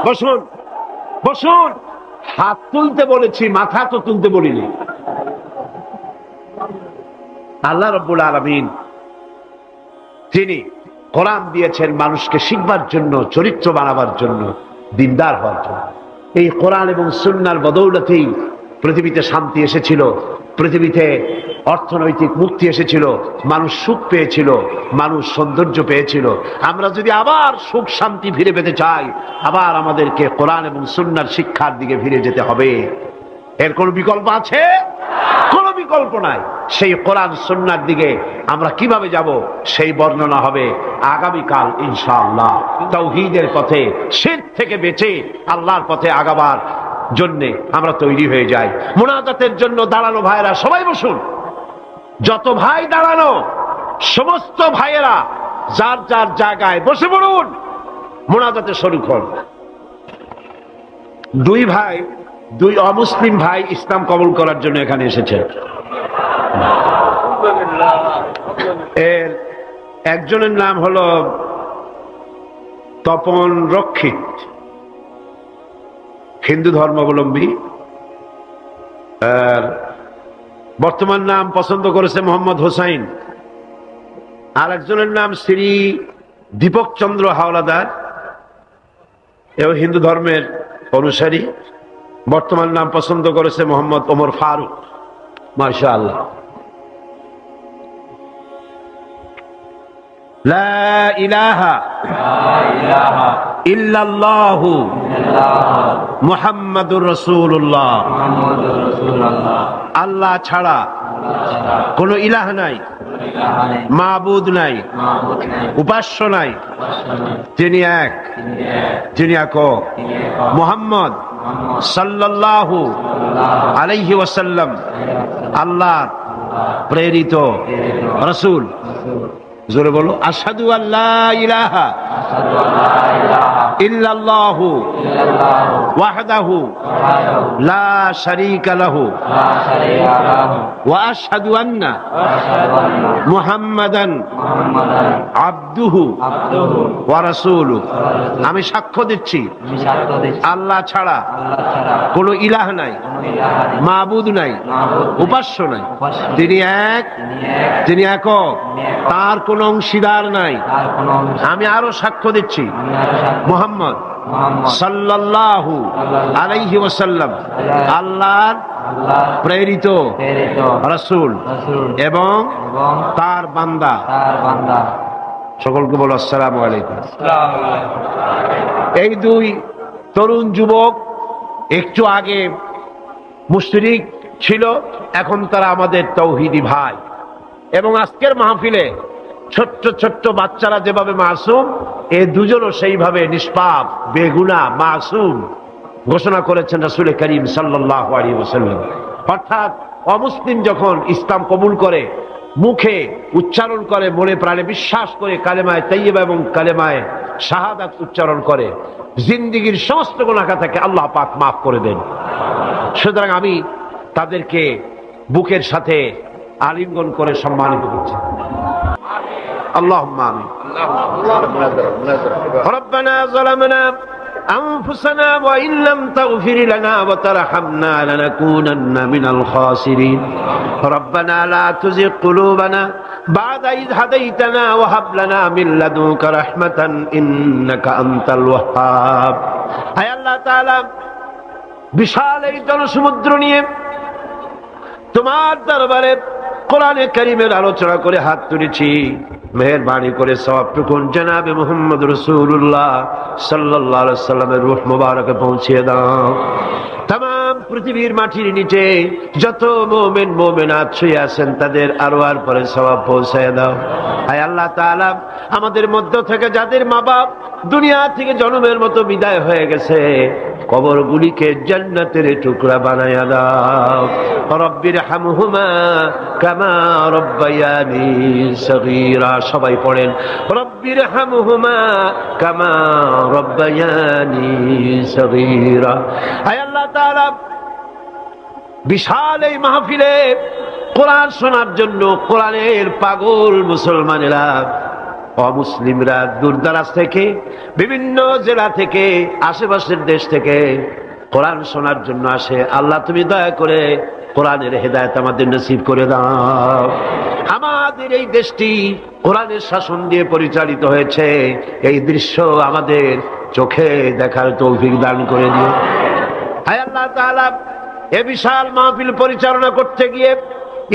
বসুন, বসুন। হাত তুলতে বলেছি, মাথা তো তুলতে বলিনি। আল্লাহ রাব্বুল আলামিন তিনি কোরআন দিয়েছেন মানুষকে শিখবার জন্য, চরিত্র বানাবার জন্য, দিনদার হওয়ার জন্য। এই কোরআন এবং সুন্নাহর বদৌলতেই পৃথিবীতে শান্তি এসেছিল, পৃথিবীতে অর্থনৈতিক মুক্তি এসেছিল, মানুষ সুখ পেয়েছিল, মানুষ সৌন্দর্য পেয়েছিল। আমরা যদি আবার সুখ শান্তি ফিরে পেতে চাই, আবার আমাদেরকে কোরআন এবং সুন্নাহর শিক্ষার দিকে ফিরে যেতে হবে। এর কোন বিকল্প আছে? কোনো বিকল্প নাই। সেই কোরআন সুন্নাহর দিকে আমরা কিভাবে যাব, সেই বর্ণনা হবে আগামীকাল ইনশাআল্লাহ। তাওহীদের পথে, শিরক থেকে বেঁচে আল্লাহর পথে আগাবার জন্য আমরা তৈরি হয়ে যাই। মুনাজাতের জন্য দাঁড়ানো ভাইয়েরা সবাই বসুন। যত ভাই দাঁড়ানো, সমস্ত ভাইয়েরা যার যার জায়গায় বসে পড়ুন, মুনাজাতে শরীক হন। দুই ভাই, দুই অমুসলিম ভাই ইসলাম কবুল করার জন্য এখানে এসেছে। এর একজনের নাম হলো তপন রক্ষিত, হিন্দু ধর্মাবলম্বী, আর বর্তমান নাম পছন্দ করেছে মোহাম্মদ হোসাইন। আর একজনের নাম শ্রী দীপক চন্দ্র হাওলাদার, এও হিন্দু ধর্মের অনুসারী, বর্তমান নাম পছন্দ করেছে মোহাম্মদ ওমর ফারুক। মাশাআল্লাহ। লা ইলাহা ইল্লাল্লাহু মুহাম্মাদুর রাসূলুল্লাহ। আল্লাহ ছাড়া কোন ইলাহ নাই, মাবুদ নাই, উপাস্য নাই, তিনি এক, যিনি একক। মুহাম্মদ সাল্লাল্লাহু আলাইহি ওয়াসাল্লাম আল্লাহ প্রেরিত রাসূল। জোরে বলো, আশহাদু আল্লা ইলাহা ইল্লাল্লাহু ওয়াহদাহু লা শারীকা লাহু ওয়া আশহাদু আন্না মুহাম্মাদান আবদুহু ওয়া রাসূলুহু। আমি সাক্ষ্য দিচ্ছি আল্লাহ ছাড়া কোনো ইলাহ নাই, মাবুদ নাই, উপাস্য নাই, তিনি এক, তিনি একক, তার কোন অংশীদার নাই। আমি আরো সাক্ষ্য দিচ্ছি মুহাম্মদ সাল্লাল্লাহু আলাইহি ওয়াসাল্লাম আল্লাহর প্রেরিত রাসূল এবং তার বান্দা। সকলকে বলো আসসালামু আলাইকুম। এই দুই তরুণ যুবক একটু আগে মুশরিক ছিল, এখন তারা আমাদের তাওহীদি ভাই। এবং আজকের মাহফিলে ছোট্ট ছোট্ট বাচ্চারা যেভাবে মাসুম, এই দুজনও সেইভাবে নিষ্পাপ, বেগুনাহ, মাসুম ঘোষণা করেছেন রাসূল করিম সাল্লাল্লাহু আলাইহি ওয়াসাল্লাম। অর্থাৎ অমুসলিম যখন ইসলাম কবুল করে, মুখে উচ্চারণ করে, মনে প্রাণে বিশ্বাস করে, কালেমায়ে তাইয়্যিবা এবং কালেমায়ে শাহাদাত উচ্চারণ করে, জিন্দেগীর সমস্ত গুনাহ থেকে আল্লাহ পাক মাফ করে দেন। সুতরাং আমি তাদেরকে বুকের সাথে আলিঙ্গন করে সম্মানিত করছি। اللهم آمين. ربنا ظلمنا أنفسنا وإن لم تغفر لنا وترحمنا لنكونن من الخاسرين. ربنا لا تزغ قلوبنا بعد إذ هديتنا وهب لنا من لدنك رحمة إنك أنت الوهاب. أي الله تعالى বিশাল এই জনসমুদ্র নিয়ে তোমার দরবারে কোরআনে কারীমের আলোচনা করে হাত তুলেছি। মেহেরবানি করে সওয়াবটুকু জনাবে মুহাম্মদ রাসূলুল্লাহ সাল্লাল্লাহু আলাইহি ওয়াসাল্লামের রূহ মুবারকে পৌঁছিয়ে দাও। तमाम পৃথিবীর মাটির নিচে যত মুমিন মুমিনাত শুয়ে আছেন তাদের আরওয়ার পরে সওয়াব পৌঁছায় দাও। আয় আল্লাহ তাআলা, আমাদের মধ্য থেকে যাদের মা বাপ দুনিয়া থেকে জন্মের মতো বিদায় হয়ে গেছে, কবরগুলিকে জান্নাতের টুকরা বানায়া দাও। রব্বির হামহুমা কামা রব্বায়ানি সগীরা। সবাই পড়েন, রব্বির হামহুমা কামা রব্বায়ানি সগীরা। আয় আল্লাহ তাআলা, বিশাল এই মাহফিলে কোরআন শোনার জন্য কোরআনের পাগল মুসলমানেরা, অমুসলিমরা দূরদরাজ থেকে, বিভিন্ন জেলা থেকে, আশেপাশের দেশ থেকে কোরআন শোনার জন্য আসে। আল্লাহ তুমি দয়া করে কোরআনের হেদায়েত আমাদের নসিব করে দাও। আমাদের এই দেশটি কোরআনের শাসন দিয়ে পরিচালিত হয়েছে, এই দৃশ্য আমাদের চোখে দেখার তৌফিক দান করে দিও। হায় আল্লাহ তাআলা, এ বিশাল মাহফিল পরিচালনা করতে গিয়ে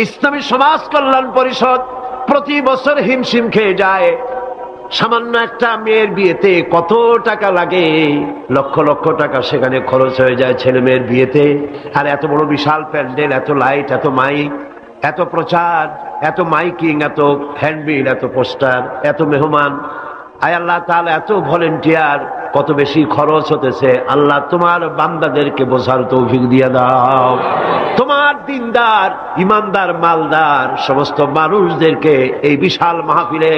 ইসলামী সমাজ কল্যাণ পরিষদ প্রতি বছর হিমশিম খেয়ে যায়। সামান্য একটা মেয়ের বিয়েতে কত টাকা লাগে, লক্ষ লক্ষ টাকা সেখানে খরচ হয়ে যায় ছেলে মেয়ের বিয়েতে। আর এত বড় বিশাল প্যান্ডেল, এত লাইট, এত মাইক, এত প্রচার, এত মাইকিং, এত হ্যান্ডবিল, এত পোস্টার, এত মেহমান। আয় আল্লাহ তাআলা, এত ভলেন্টিয়ার, কত বেশি খরচ হতেছে। আল্লাহ তোমার বান্দাদেরকে বোঝার তৌফিক দিয়ে দাও। তোমার দিনদার, ইমানদার, মালদার সমস্ত মানুষদেরকে এই বিশাল মাহফিলে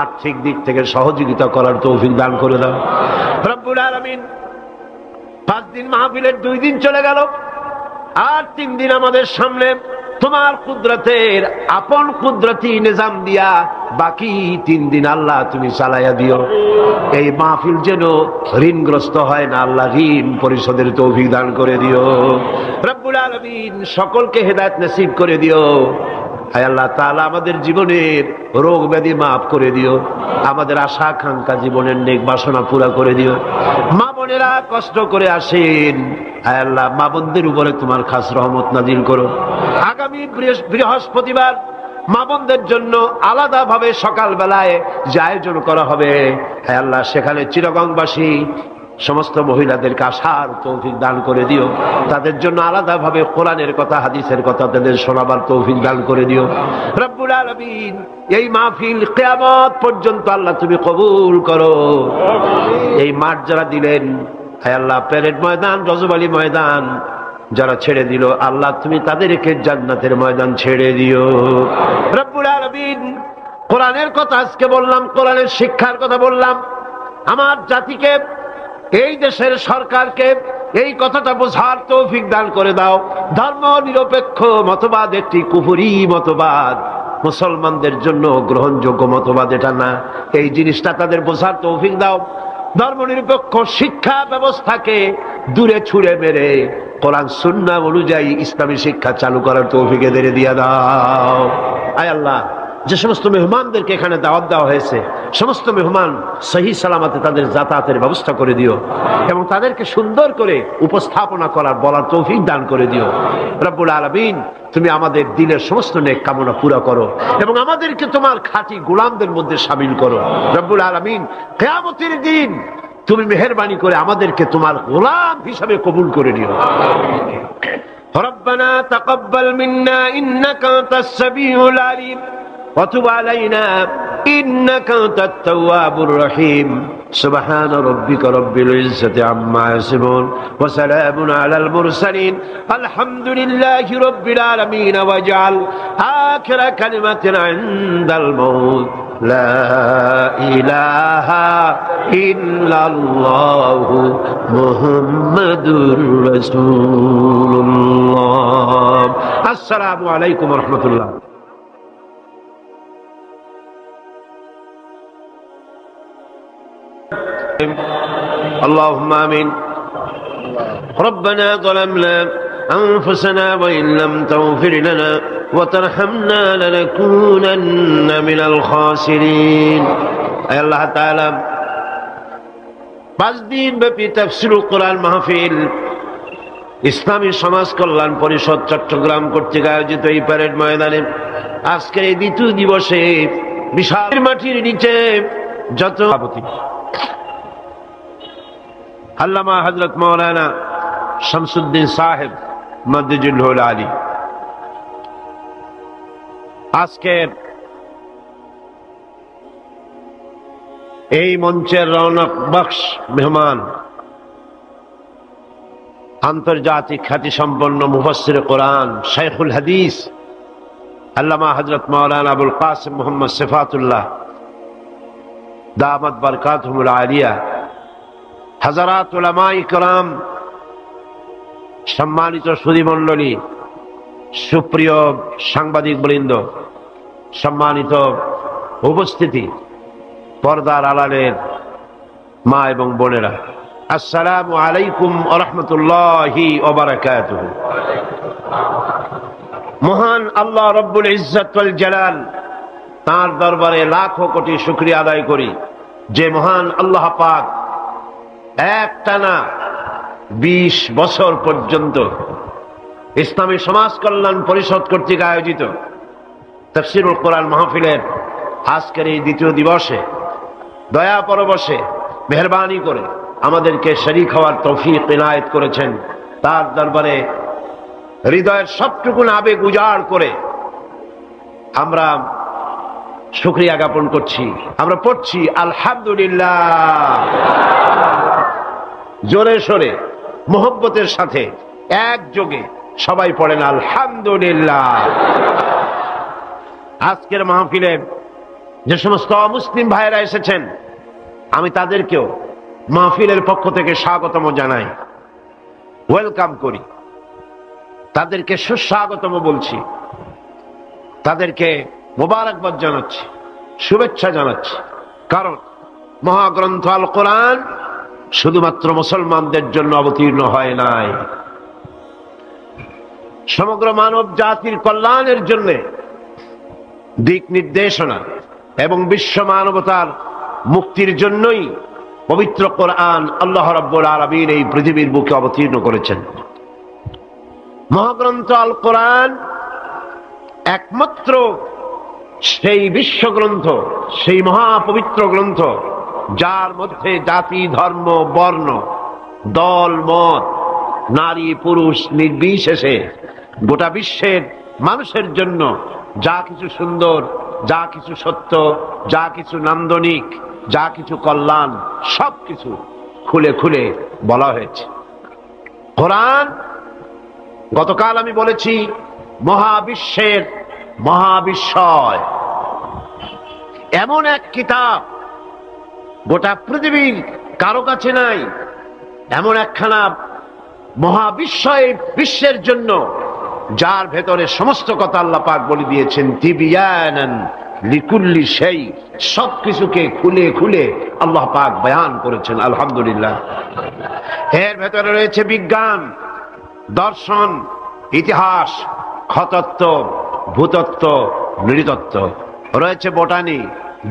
আর্থিক দিক থেকে সহযোগিতা করার তৌফিক দান করে দাও। রব্বুল আলামিন, 5 দিন মাহফিলের 2 দিন চলে গেল, আর 3 দিন আমাদের সামনে তোমার কুদরতের আপন কুদরতি নিজাম দিয়া বাকি 3 দিন আল্লাহ তুমি চালাইয়া দিও। এই মাহফিল যেন ঋণগ্রস্ত হয় না, আল্লাহ ঋণ পরিশোধের তৌফিক দান করে দিও। রব্বুল আলামিন সকলকে হেদায়েত নসিব করে দিও। হায় আল্লাহ তাআলা আমাদের জীবনের রোগ ব্যাধি মাফ করে দিও, আমাদের আশা আকাঙ্ক্ষা জীবনের নেক বাসনা পুরা করে দিও। মা বোনেরা কষ্ট করে আসেন, হায় আল্লাহ মা বোনদের উপরে তোমার খাস রহমত নাজিল করো। আগামী বৃহস্পতিবার মা বোনদের জন্য আলাদা ভাবে সকাল বেলায় যে আয়োজন করা হবে, হায় আল্লাহ সেখানে চিরগংবাসী সমস্ত মহিলাদেরকে আসার তৌফিক দান করে দিও। তাদের জন্য আলাদা ভাবে কোরআনের কথা হাদিসের কথা তাদের শোনাবার তৌফিক দান করে দিও। রব্বুল আলামিন এই মাহফিল কিয়ামত পর্যন্ত আল্লাহ তুমি কবুল করো। এই মাঠ যারা দিলেন, হায় আল্লাহ প্যারেড ময়দান, রজব আলী ময়দান যারা ছেড়ে দিল, আল্লাহ তুমি তাদেরকে জান্নাতের ময়দান ছেড়ে দিও। রব্বুল আলামিন কোরআনের কথা আজকে বললাম, কোরআনের শিক্ষার কথা বললাম। আমার জাতিকে, এই দেশের সরকারকে এই কথাটা বোঝার তৌফিক দান করে দাও। ধর্ম নিরপেক্ষ মতবাদ একটি কুফরি মতবাদ, মুসলমানদের জন্য গ্রহণযোগ্য মতবাদ এটা না। এই জিনিসটা তাদের বোঝার তৌফিক দাও। ধর্ম নিরপেক্ষ শিক্ষা ব্যবস্থাকে দূরে ছুঁড়ে মেরে কোরআন সুন্নাহ অনুযায়ী ইসলামী শিক্ষা চালু করার তৌফিক এদের দিয়ে দাও। আয় আল্লাহ, যে সমস্ত মেহমানদেরকে এখানে দাওয়াত দেওয়া হয়েছে, সমস্ত মেহমান সহি সালামতে তাদের যাতায়াতের ব্যবস্থা করে দিও এবং তাদেরকে সুন্দর করে উপস্থাপনা করার বলার তৌফিক দান করে দিও। রব্বুল আলামিন তুমি আমাদের দিলের সমস্ত নেক কামনা পুরা করো এবং আমাদেরকে তোমার খাঁটি গোলামদের মধ্যে শামিল করো। রব্বুল আলামিন কিয়ামতের দিন তুমি মেহেরবানি করে আমাদেরকে তোমার গোলাম হিসাবে কবুল করে নিও। রব্বানা তাকাব্বাল মিন্না ইন্নাকা আনতাস সামিউল আলিম وتب علينا إنك أنت التواب الرحيم سبحان ربك رب العزة عما يصفون وسلام على المرسلين الحمد لله رب العالمين واجعل آخر كلمة عند الموت لا إله إلا الله محمد رسول الله السلام عليكم ورحمة الله اللهم آمين ربنا ظلمنا أنفسنا وإن لم تغفر لنا وترحمنا لنكونن من الخاسرين أي الله تعالى 5 দিন ব্যাপী তাফসীরুল কোরআন মাহফিল ইসলামী সমাজ কল্যাণ পরিষদ চট্টগ্রাম কর্তৃক আয়োজিত এই প্যারেড ময়দানে আজকের এই দ্বিতীয় দিবসে বিশাল মাটির নিচে যত আল্লামা হযরত মাওলানা শামসুদ্দিন সাহেব মাদ্দিজুল আলী আজকের এই মঞ্চের রৌনক বখশ মেহমান আন্তর্জাতিক খ্যাতি সম্পন্ন মুফাসসির কোরআন শাইখুল হাদিস আল্লামা হযরত মাওলানা আবুল কাসিম মুহাম্মদ সিফাতুল্লাহ দামাত বারকাতুহুল আলিয়া হাজারাত উলামায়ে কেরাম সম্মানিত সুধীমণ্ডলী সুপ্রিয় সাংবাদিক বৃন্দ সম্মানিত উপস্থিতি পর্দার আড়ালের মা এবং বোনেরা আসসালামু আলাইকুম ওয়া রাহমাতুল্লাহি ওয়া বারাকাতুহু মহান আল্লাহ রব্বুল ইজ্জত ওয়াল জালাল তার দরবারে লাখো কোটি শুকরিয়া আদায় করি যে মহান আল্লাহ পাক একটানা 20 বছর পর্যন্ত ইসলামী সমাজ কল্যাণ পরিষদ কর্তৃক আয়োজিত তাফসীরুল কোরআন মাহফিলের আজকের এই দ্বিতীয় দিবসে দয়া পরবশে মেহেরবানি করে আমাদেরকে শরীক হওয়ার তৌফিক ইনায়েত করেছেন। তার দরবারে হৃদয়ের সবটুকু আবেগ উজাড় করে আমরা শুকরিয়া জ্ঞাপন করছি। আমরা পড়ছি আলহামদুলিল্লাহ, জোরে সোরে মোহব্বতের সাথে একযোগে সবাই পড়েন আলহামদুলিল্লাহ। আজকের মাহফিলে যে সমস্ত মুসলিম ভাইরা এসেছেন আমি তাদেরকেও মাহফিলের পক্ষ থেকে স্বাগতম জানাই। ওয়েলকাম করি, তাদেরকে সুস্বাগতম বলছি, তাদেরকে মোবারকবাদ জানাচ্ছি, শুভেচ্ছা জানাচ্ছি। কারণ মহাগ্রন্থ আল কোরআন শুধুমাত্র মুসলমানদের জন্য অবতীর্ণ হয় নাই, সমগ্র মানব জাতির কল্যাণের জন্য দিক নির্দেশনা এবং বিশ্ব মানবতার মুক্তির জন্যই পবিত্র কোরআন আল্লাহ রাব্বুল আলামিন এই পৃথিবীর বুকে অবতীর্ণ করেছেন। মহাগ্রন্থ আল কোরআন একমাত্র সেই বিশ্বগ্রন্থ, সেই মহাপবিত্র গ্রন্থ যার মধ্যে জাতি, ধর্ম, বর্ণ, দল, মত, নারী, পুরুষ নির্বিশেষে গোটা বিশ্বের মানুষের জন্য যা কিছু সুন্দর, যা কিছু সত্য, যা কিছু নান্দনিক, যা কিছু কল্যাণ, সবকিছু খুলে খুলে বলা হয়েছে। কোরআন, গতকাল আমি বলেছি, মহাবিশ্বের মহাবিস্ময়, এমন এক কিতাব গোটা পৃথিবীর কারো কাছে নাই। এমন একখানা মহাবিস্ময় বিশ্বের জন্য, যার ভেতরে সমস্ত কথা আল্লাহ পাক বলে দিয়েছেন। তিবিয়ানান লিকুল্লি শাই, সবকিছুকে খুলে খুলে আল্লাহ পাক বয়ান করেছেন। আলহামদুলিল্লাহ। এর ভেতরে রয়েছে বিজ্ঞান, দর্শন, ইতিহাস, খতত্ব, ভূতত্ত্ব, নৃতত্ত্ব, রয়েছে বোটানি,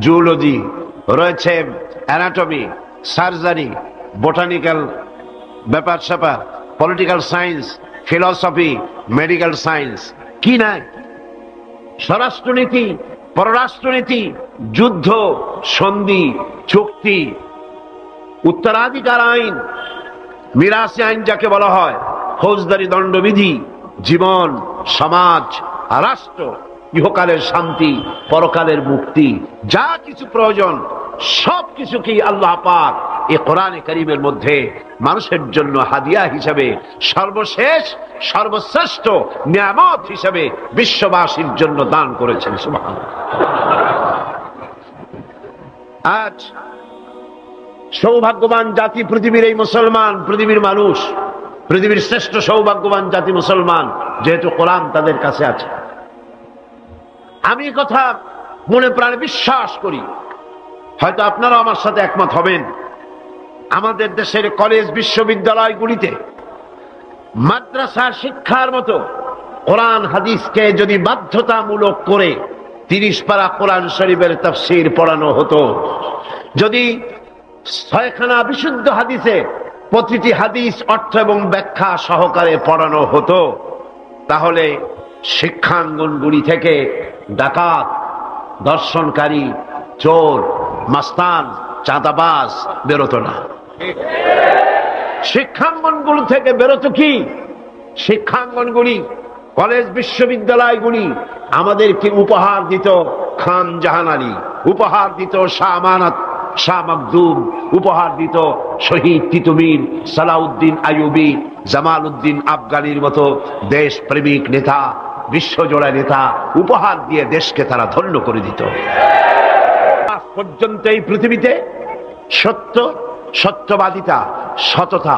জুলজি, রয়েছে অ্যানাটমি, সার্জারি, বোটানিক্যাল ব্যাপার স্যাপার, political science, philosophy, medical science, কি নাই, স্বরাষ্ট্রনীতি, পররাষ্ট্রনীতি, যুদ্ধ, সন্ধি, চুক্তি, উত্তরাধিকার আইন, মিরাসি আইন যাকে বলা হয়, ফৌজদারি দণ্ডবিধি, জীবন, সমাজ, রাষ্ট্র, ইহকালের শান্তি, পরকালের মুক্তি, যা কিছু প্রয়োজন সবকিছুকেই আল্লাহ পাক এই কোরআনে কারীমের মধ্যে মানুষের জন্য হাদিয়া হিসাবে, সর্বশেষ সর্বশ্রেষ্ঠ নিয়ামত হিসাবে বিশ্ববাসীর জন্য দান করেছেন। সুবহানাল্লাহ। আজ সৌভাগ্যবান জাতি পৃথিবীর এই মুসলমান, পৃথিবীর মানুষ, পৃথিবীর শ্রেষ্ঠ সৌভাগ্যবান জাতি মুসলমান, যেহেতু কোরআন তাদের কাছে আছে। আমি কথা মনে প্রাণে বিশ্বাস করি, হয়তো আপনারা আমার সাথে একমত হবেন। আমাদের দেশের কলেজ, বিশ্ববিদ্যালয়গুলিতে মাদ্রাসা শিক্ষার মতো কোরআন হাদিসকে যদি বাধ্যতামূলক করে 30 পারা কোরআন শরীফের তাফসীর পড়ানো হতো, যদি 6খানা বিশুদ্ধ হাদিসে প্রতিটি হাদিস অর্থ এবং ব্যাখ্যা সহকারে পড়ানো হতো, তাহলে শিক্ষাঙ্গনগুলি থেকে ডাকাত, দর্শনকারী, চোর, মাস্তান, চাঁদাবাজ বেরোতো না। শিক্ষাঙ্গনগুলি থেকে বেরোতো কি? শিক্ষাঙ্গনগুলি, কলেজ, বিশ্ববিদ্যালয়গুলি আমাদেরকে উপহার দিত খান জাহান আলী, উপহার দিত শাহ আমানত, শাহ মখদুম, উপহার দিত শহীদ তিতুমির, সালাউদ্দিন আইয়ুবী, জামাল উদ্দিন আফগানির মতো দেশ প্রেমিক নেতা, বিশ্বজোড়া নেতা, উপহার দিয়ে দেশকে তারা ধন্য করে দিত। আজ পর্যন্ত এই পৃথিবীতে সত্য, সত্যবাদিতা, সততা,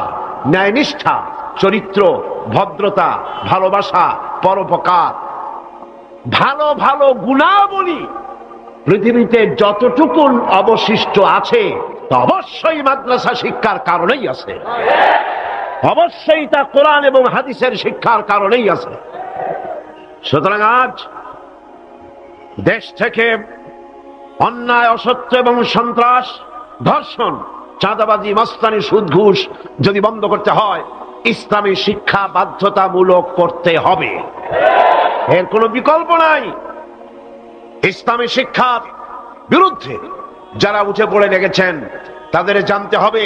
ন্যায়নিষ্ঠা, চরিত্র, ভদ্রতা, ভালোবাসা, পরোপকার, ভালো ভালো গুণাবলী পৃথিবীতে যতটুকু অবশিষ্ট আছে তা অবশ্যই মাদ্রাসা শিক্ষার কারণেই আছে, অবশ্যই তা কোরআন এবং হাদিসের শিক্ষার কারণেই আছে। সুতরাং আজ দেশ থেকে অন্যায়, অসত্য এবং সন্ত্রাস, ধর্ষণ, চাঁদাবাজি, মস্তানি, সুদ, ঘুষ যদি বন্ধ করতে হয়, ইসলামী শিক্ষা বাধ্যতামূলক করতে হবে, এর কোনো বিকল্প নাই। ইসলামী শিক্ষার বিরুদ্ধে যারা উঠে পড়ে লেগেছেন তাদের জানতে হবে,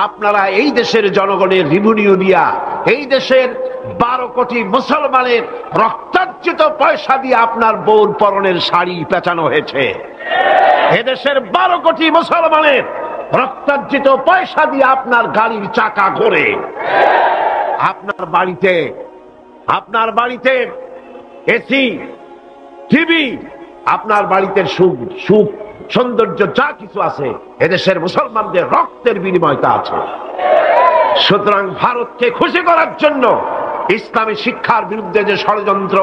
আপনারা এই দেশের জনগণের রিভিনিউ দিয়া, এই দেশের 12 কোটি মুসলমানের রক্তার্জিত পয়সা দিয়ে আপনার বউর পরনের শাড়ি পেঁচানো হয়েছে। এদেশের 12 কোটি মুসলমানের রক্তার্জিত পয়সা দিয়ে আপনার গাড়ির চাকা ঘোরে। আপনার বাড়িতে এসি, টিভি, আপনার বাড়িতে সুখ, সৌন্দর্য যা কিছু আছে, এদেশের মুসলমানদের রক্তের বিনিময়তা আছে। সুতরাং ভারতকে খুশি করার জন্য ইসলামী শিক্ষার বিরুদ্ধে যে ষড়যন্ত্র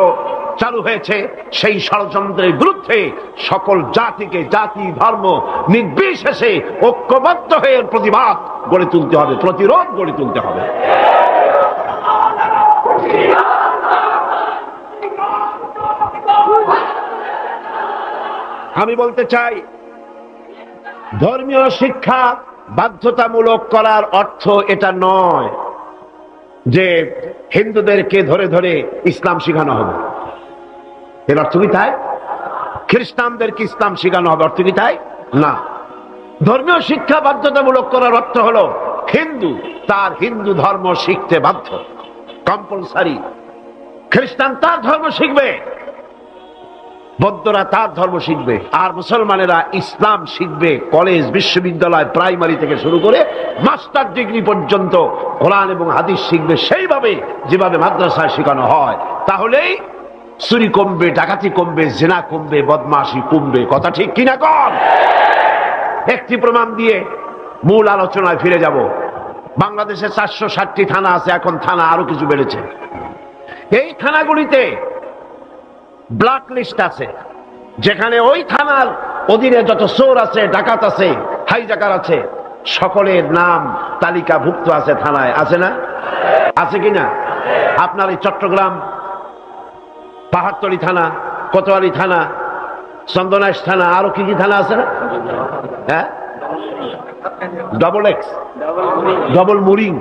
চালু হয়েছে, সেই ষড়যন্ত্রের বিরুদ্ধে সকল জাতিকে, জাতি ধর্ম নির্বিশেষে ঐক্যবদ্ধ হয়ে প্রতিবাদ গড়ে তুলতে হবে, প্রতিরোধ গড়ে তুলতে হবে। আমি বলতে চাই, ধর্মীয় শিক্ষা বাধ্যতামূলক করার অর্থ এটা নয় যে হিন্দুদেরকে ধরে ধরে ইসলাম শেখানো হবে। এর অর্থ কি তাই? খ্রিস্টানদেরকে ইসলাম শেখানো হবে, অর্থ কি তাই? না। ধর্মীয় শিক্ষা বাধ্যতামূলক করার অর্থ হলো হিন্দু তার হিন্দু ধর্ম শিখতে বাধ্য, কম্পালসারি। খ্রিস্টান তার ধর্ম শিখবে, বৌদ্ধরা তার ধর্ম শিখবে, আর মুসলমানেরা ইসলাম শিখবে। কলেজ, বিশ্ববিদ্যালয়, প্রাইমারি থেকে শুরু করে মাস্টার ডিগ্রি পর্যন্ত কোরআন এবং হাদিস শিখবে সেইভাবে যেভাবে মাদ্রাসায় শেখানো হয়। তাহলেই চুরি কমবে, ডাকাতি কমবে, জেনা কমবে, বদমাশি কমবে। কথা ঠিক কিনা কন? একটি প্রমাণ দিয়ে মূল আলোচনায় ফিরে যাব। বাংলাদেশে 460টি থানা আছে, এখন থানা আরো কিছু বেড়েছে। এই থানাগুলিতে ব্ল্যাক লিস্ট আছে, যেখানে ওই থানার অধীনে যত চোর আছে, ডাকাত আছে, হাইজাকার আছে, সকলের নাম তালিকাভুক্ত আছে থানায়। আছে না? আছে কিনা? আপনার এই চট্টগ্রাম পাহাড়তলী থানা, কোতোয়ালি থানা, চন্দনাইশ থানা, আরো কি কি থানা আছে না? হ্যাঁ, ডবল এক্স, ডবল মুরিং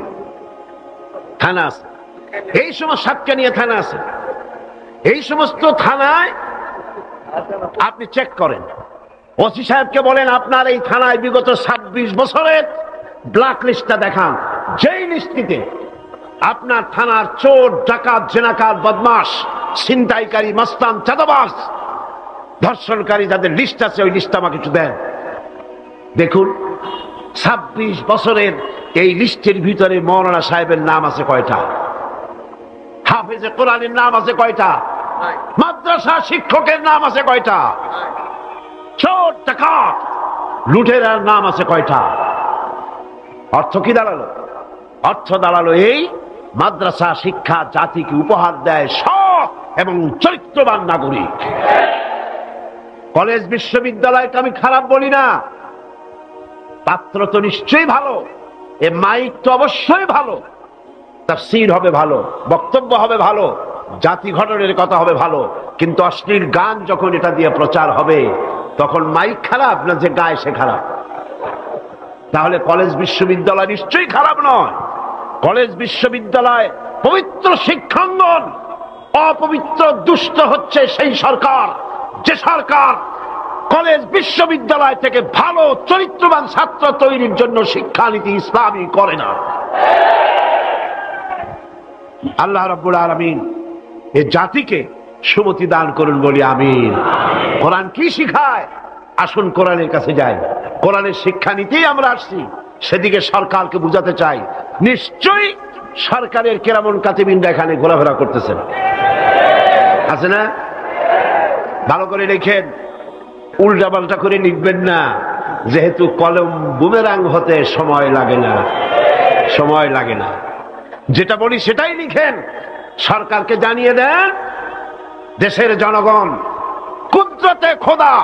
থানা আছে, এই সমস্ত সাতকানিয়া থানা আছে। এই সমস্ত থানায় আপনি চেক করেন, ওসি সাহেবকে বলেন আপনার এই থানায় বিগত 26 বছরের ব্ল্যাক লিস্টটা দেখান। যেই লিস্টিতে আপনার থানার চোর, ডাকাত, জেনাকার, বদমাশ, ছিনতাইকারী, মাস্তান, চাঁদাবাজ, ধর্ষণকারী যাদের লিস্ট আছে, ওই লিস্ট আমাকে একটু দেন। দেখুন 26 বছরের এই লিস্টের ভিতরে মৌলানা সাহেবের নাম আছে কয়টা? হাফেজে কোরআনের নাম আছে কয়টা? মাদ্রাসা শিক্ষকের নাম আছে কয়টা? চোর, ডাকাত, লুটেরার নাম আছে কয়টা? অর্থ কি দাঁড়ালো? অর্থ দাঁড়ালো এই মাদ্রাসা শিক্ষা জাতিকে উপহার দেয় সৎ এবং চরিত্রবান নাগরিক। কলেজ, বিশ্ববিদ্যালয়কে আমি খারাপ বলি না, পাত্র তো নিশ্চয়ই ভালো, এ মাইক তো অবশ্যই ভালো, তাফসীর হবে ভালো, বক্তব্য হবে ভালো, জাতি গঠনের কথা হবে ভালো, কিন্তু অশ্লীল গান যখন এটা দিয়ে প্রচার হবে তখন মাইক খারাপ না যে গায় সে খারাপ? তাহলে কলেজ বিশ্ববিদ্যালয় নিশ্চয়ই খারাপ নয়। কলেজ বিশ্ববিদ্যালয় পবিত্র শিক্ষাঙ্গন, অপবিত্র দুষ্ট হচ্ছে সেই সরকার যে সরকার কলেজ বিশ্ববিদ্যালয় থেকে ভালো চরিত্রবান ছাত্র তৈরির জন্য শিক্ষানীতি ইসলামী করে না। আল্লাহ রাব্বুল আলামিন এই জাতিকে সুমতি দান করুন বলি আমিন। কোরআন কি শিখায়? আসুন কোরআনের কাছে যাই। কোরআনের শিক্ষা নিতেই আমরা আসছি, সেদিকে সরকারকে বুঝাতে চাই। নিশ্চয়ই সরকারের কেরামন কাতিবিনরা এখানে ঘোরাফেরা করতেছেন, আছে না? ভালো করে লিখেন, উল্টা পাল্টা করে লিখবেন না, যেহেতু কলম বুমেরাং হতে সময় লাগে না, সময় লাগে না। যেটা বলি সেটাই লিখেন, সরকারকে জানিয়ে দেন দেশের জনগণ কুদরতে খোদা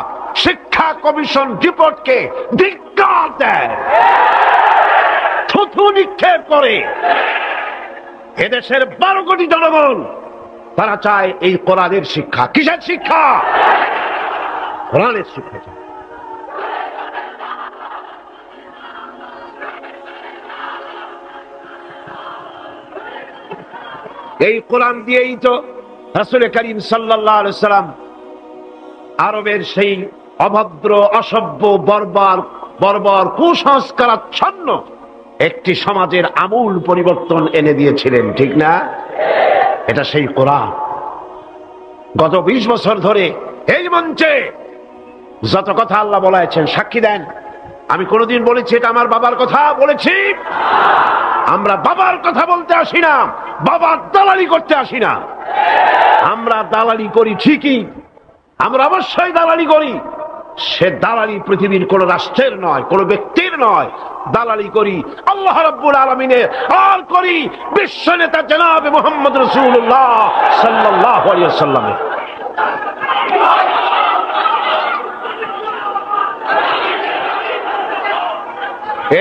শিক্ষা কমিশন রিপোর্টকে ধিক্কার দেয়, থুথু নিক্ষেপ করে। এদেশের 12 কোটি জনগণ তারা চায় এই কোরআনের শিক্ষা। কিসের শিক্ষা? কোরআনের শিক্ষা চায়। এই কোরআন দিয়েই তো রাসূল করিম সাল্লাল্লাহু আলাইহি সাল্লাম আরবের সেই অভদ্র, অসভ্য, বর্বর কুসংস্কারাচ্ছন্ন একটি সমাজের আমূল পরিবর্তন এনে দিয়েছিলেন, ঠিক না? এটা সেই কোরআন। গত 20 বছর ধরে এই মঞ্চে যত কথা আল্লাহ বলেছেন সাক্ষী দেন। আমি কোনদিন বলেছি এটা আমার বাবার কথা? বলেছি? আমরা বাবার কথা বলতে আসি না, বাবার দালালি করতে আসি না। আমরা দালালি করি ঠিকই, আমরা অবশ্যই দালালি করি। সে দালালি পৃথিবীর কোন রাষ্ট্রের নয়, কোন ব্যক্তির নয়, দালালি করি আল্লাহ রাব্বুল আলামিনের আর করি বিশ্ব নেতা জনাবে মুহাম্মদ রাসূলুল্লাহ সাল্লাল্লাহু আলাইহি ওয়াসাল্লামের।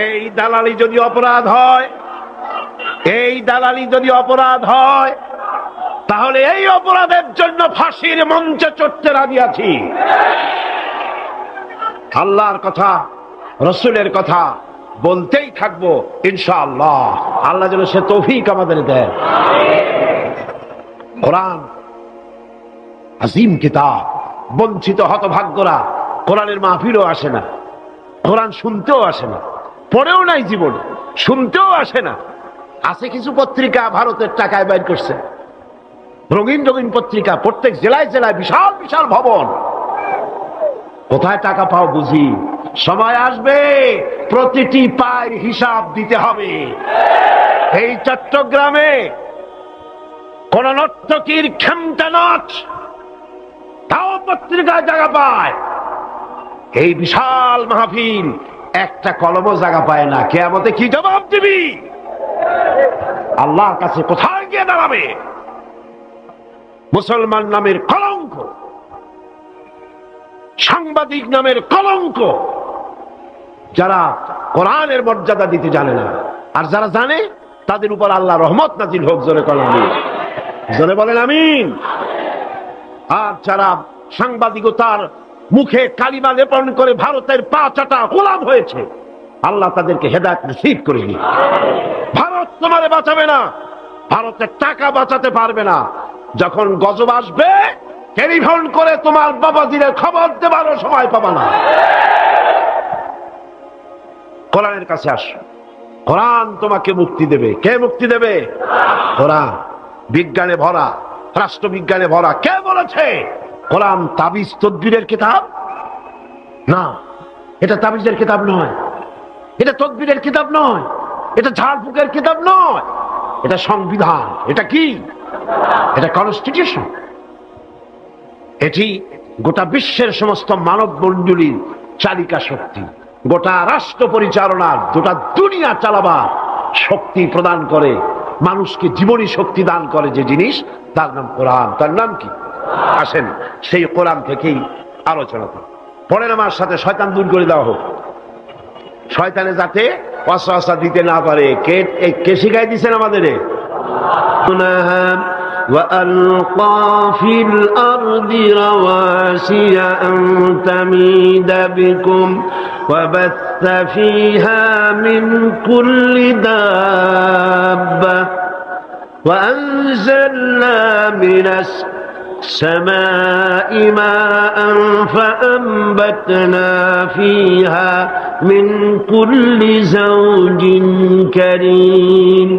এই দালালি যদি অপরাধ হয়, এই দালালি যদি অপরাধ হয়, তাহলে এই অপরাধের জন্য ফাঁসির মঞ্চে চড়তে রাজি আছি। আল্লাহর কথা রাসূলের কথা বলতেই থাকবো ইনশাআল্লাহ। আল্লাহ যেন সে তৌফিক আমাদের দেয়। কোরআন আজিম কিতাব, বঞ্চিত হতভাগ্যরা কোরআনের মাহফিলও আসে না, কোরআন শুনতেও আসে না, পড়েও নাই জীবনে, শুনতেও আসে না। আছে কিছু পত্রিকা ভারতের টাকায় বাইর করছে, রঙিন রঙিন পত্রিকা, প্রত্যেক জেলায় জেলায় বিশাল বিশাল ভবন। কোথায় টাকা পাও বুঝি? সময় আসবে প্রতিটি পায়ের হিসাব দিতে হবে। এই চট্টগ্রামে কোন নর্তকীর খেমটা নাচ তাও পত্রিকায় জায়গা পায়, এই বিশাল মাহফিল একটা কলমও জায়গা পায় না। কিয়ামতে কি জবাব দিবি? আল্লাহর কাছে কোথায় গিয়ে দাঁড়াবে? মুসলমান নামের কলঙ্ক, সাংবাদিক নামের কলঙ্ক, যারা কোরআনের মর্যাদা দিতে জানে না, আর যারা জানে তাদের উপর আল্লাহ রহমত নাজিল হোক। জোরে বলেন আমিন, জোরে বলেন আমিন। আর যারা সাংবাদিকতার মুখে কালিমা লেপন করে ভারতের পা চাটা গোলাম হয়েছে, আল্লাহ তাদেরকে হেদায়েত নসিব করে দিন। ভারত তোমারে বাঁচাবে না, ভারতের টাকা বাঁচাতে পারবে না। যখন গজব আসবে টেলিফোন করে তোমার বাবাজিরে খবর দেবারও সময় পাবা না। কোরআনের কাছে আসো, কোরআন তোমাকে মুক্তি দেবে। কে মুক্তি দেবে? কোরআন। বিজ্ঞানে ভরা, রাষ্ট্রবিজ্ঞানে ভরা। কে বলেছে কোরআন তাবিজ তদবিরের কিতাব? না, এটা তাবিজের কিতাব নয়, এটা তদবিরের কিতাব নয়, এটা ঝাড়ফুঁকের কিতাব নয়, এটা সংবিধান। এটা কি? এটা কনস্টিটিউশন। এটি গোটা বিশ্বের সমস্ত মানব মণ্ডলীর চালিকা শক্তি, গোটা রাষ্ট্র পরিচালনার, গোটা দুনিয়া চালাবার শক্তি প্রদান করে, মানুষকে জীবনী শক্তি দান করে যে জিনিস, তার নাম কোরআন। তার নাম কি? আসেন সেই কোরআন থেকেই আলোচনা করি। পড়েন আমার সাথে, শয়তান দূর করে দেওয়া হোক, শয়তানে যাতে ওয়াসওয়াসা দিতে না পারে। কে শিখাই দিয়েছেন আমাদের? وألقى في الأرض رواسي أن تميد بكم وبث فيها من كل دابة وأنزلنا من السماء ماء فأنبتنا فيها من كل زوج كريم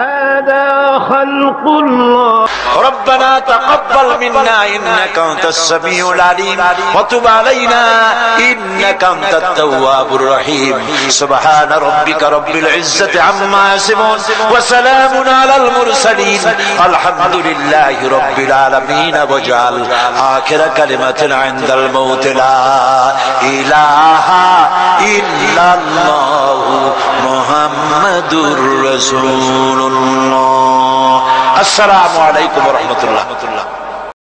هذا خلق الله ربنا تقبل منا إنك أنت السميع العليم وتب علينا إنك أنت التواب الرحيم سبحان ربك رب العزة عما يصفون وسلام على المرسلين الحمد لله رب العالمين واجعل آخر كلمة عند الموت لا إله إلا الله محمد رسول الله। আসসালামু আলাইকুম ওয়া রাহমাতুল্লাহ।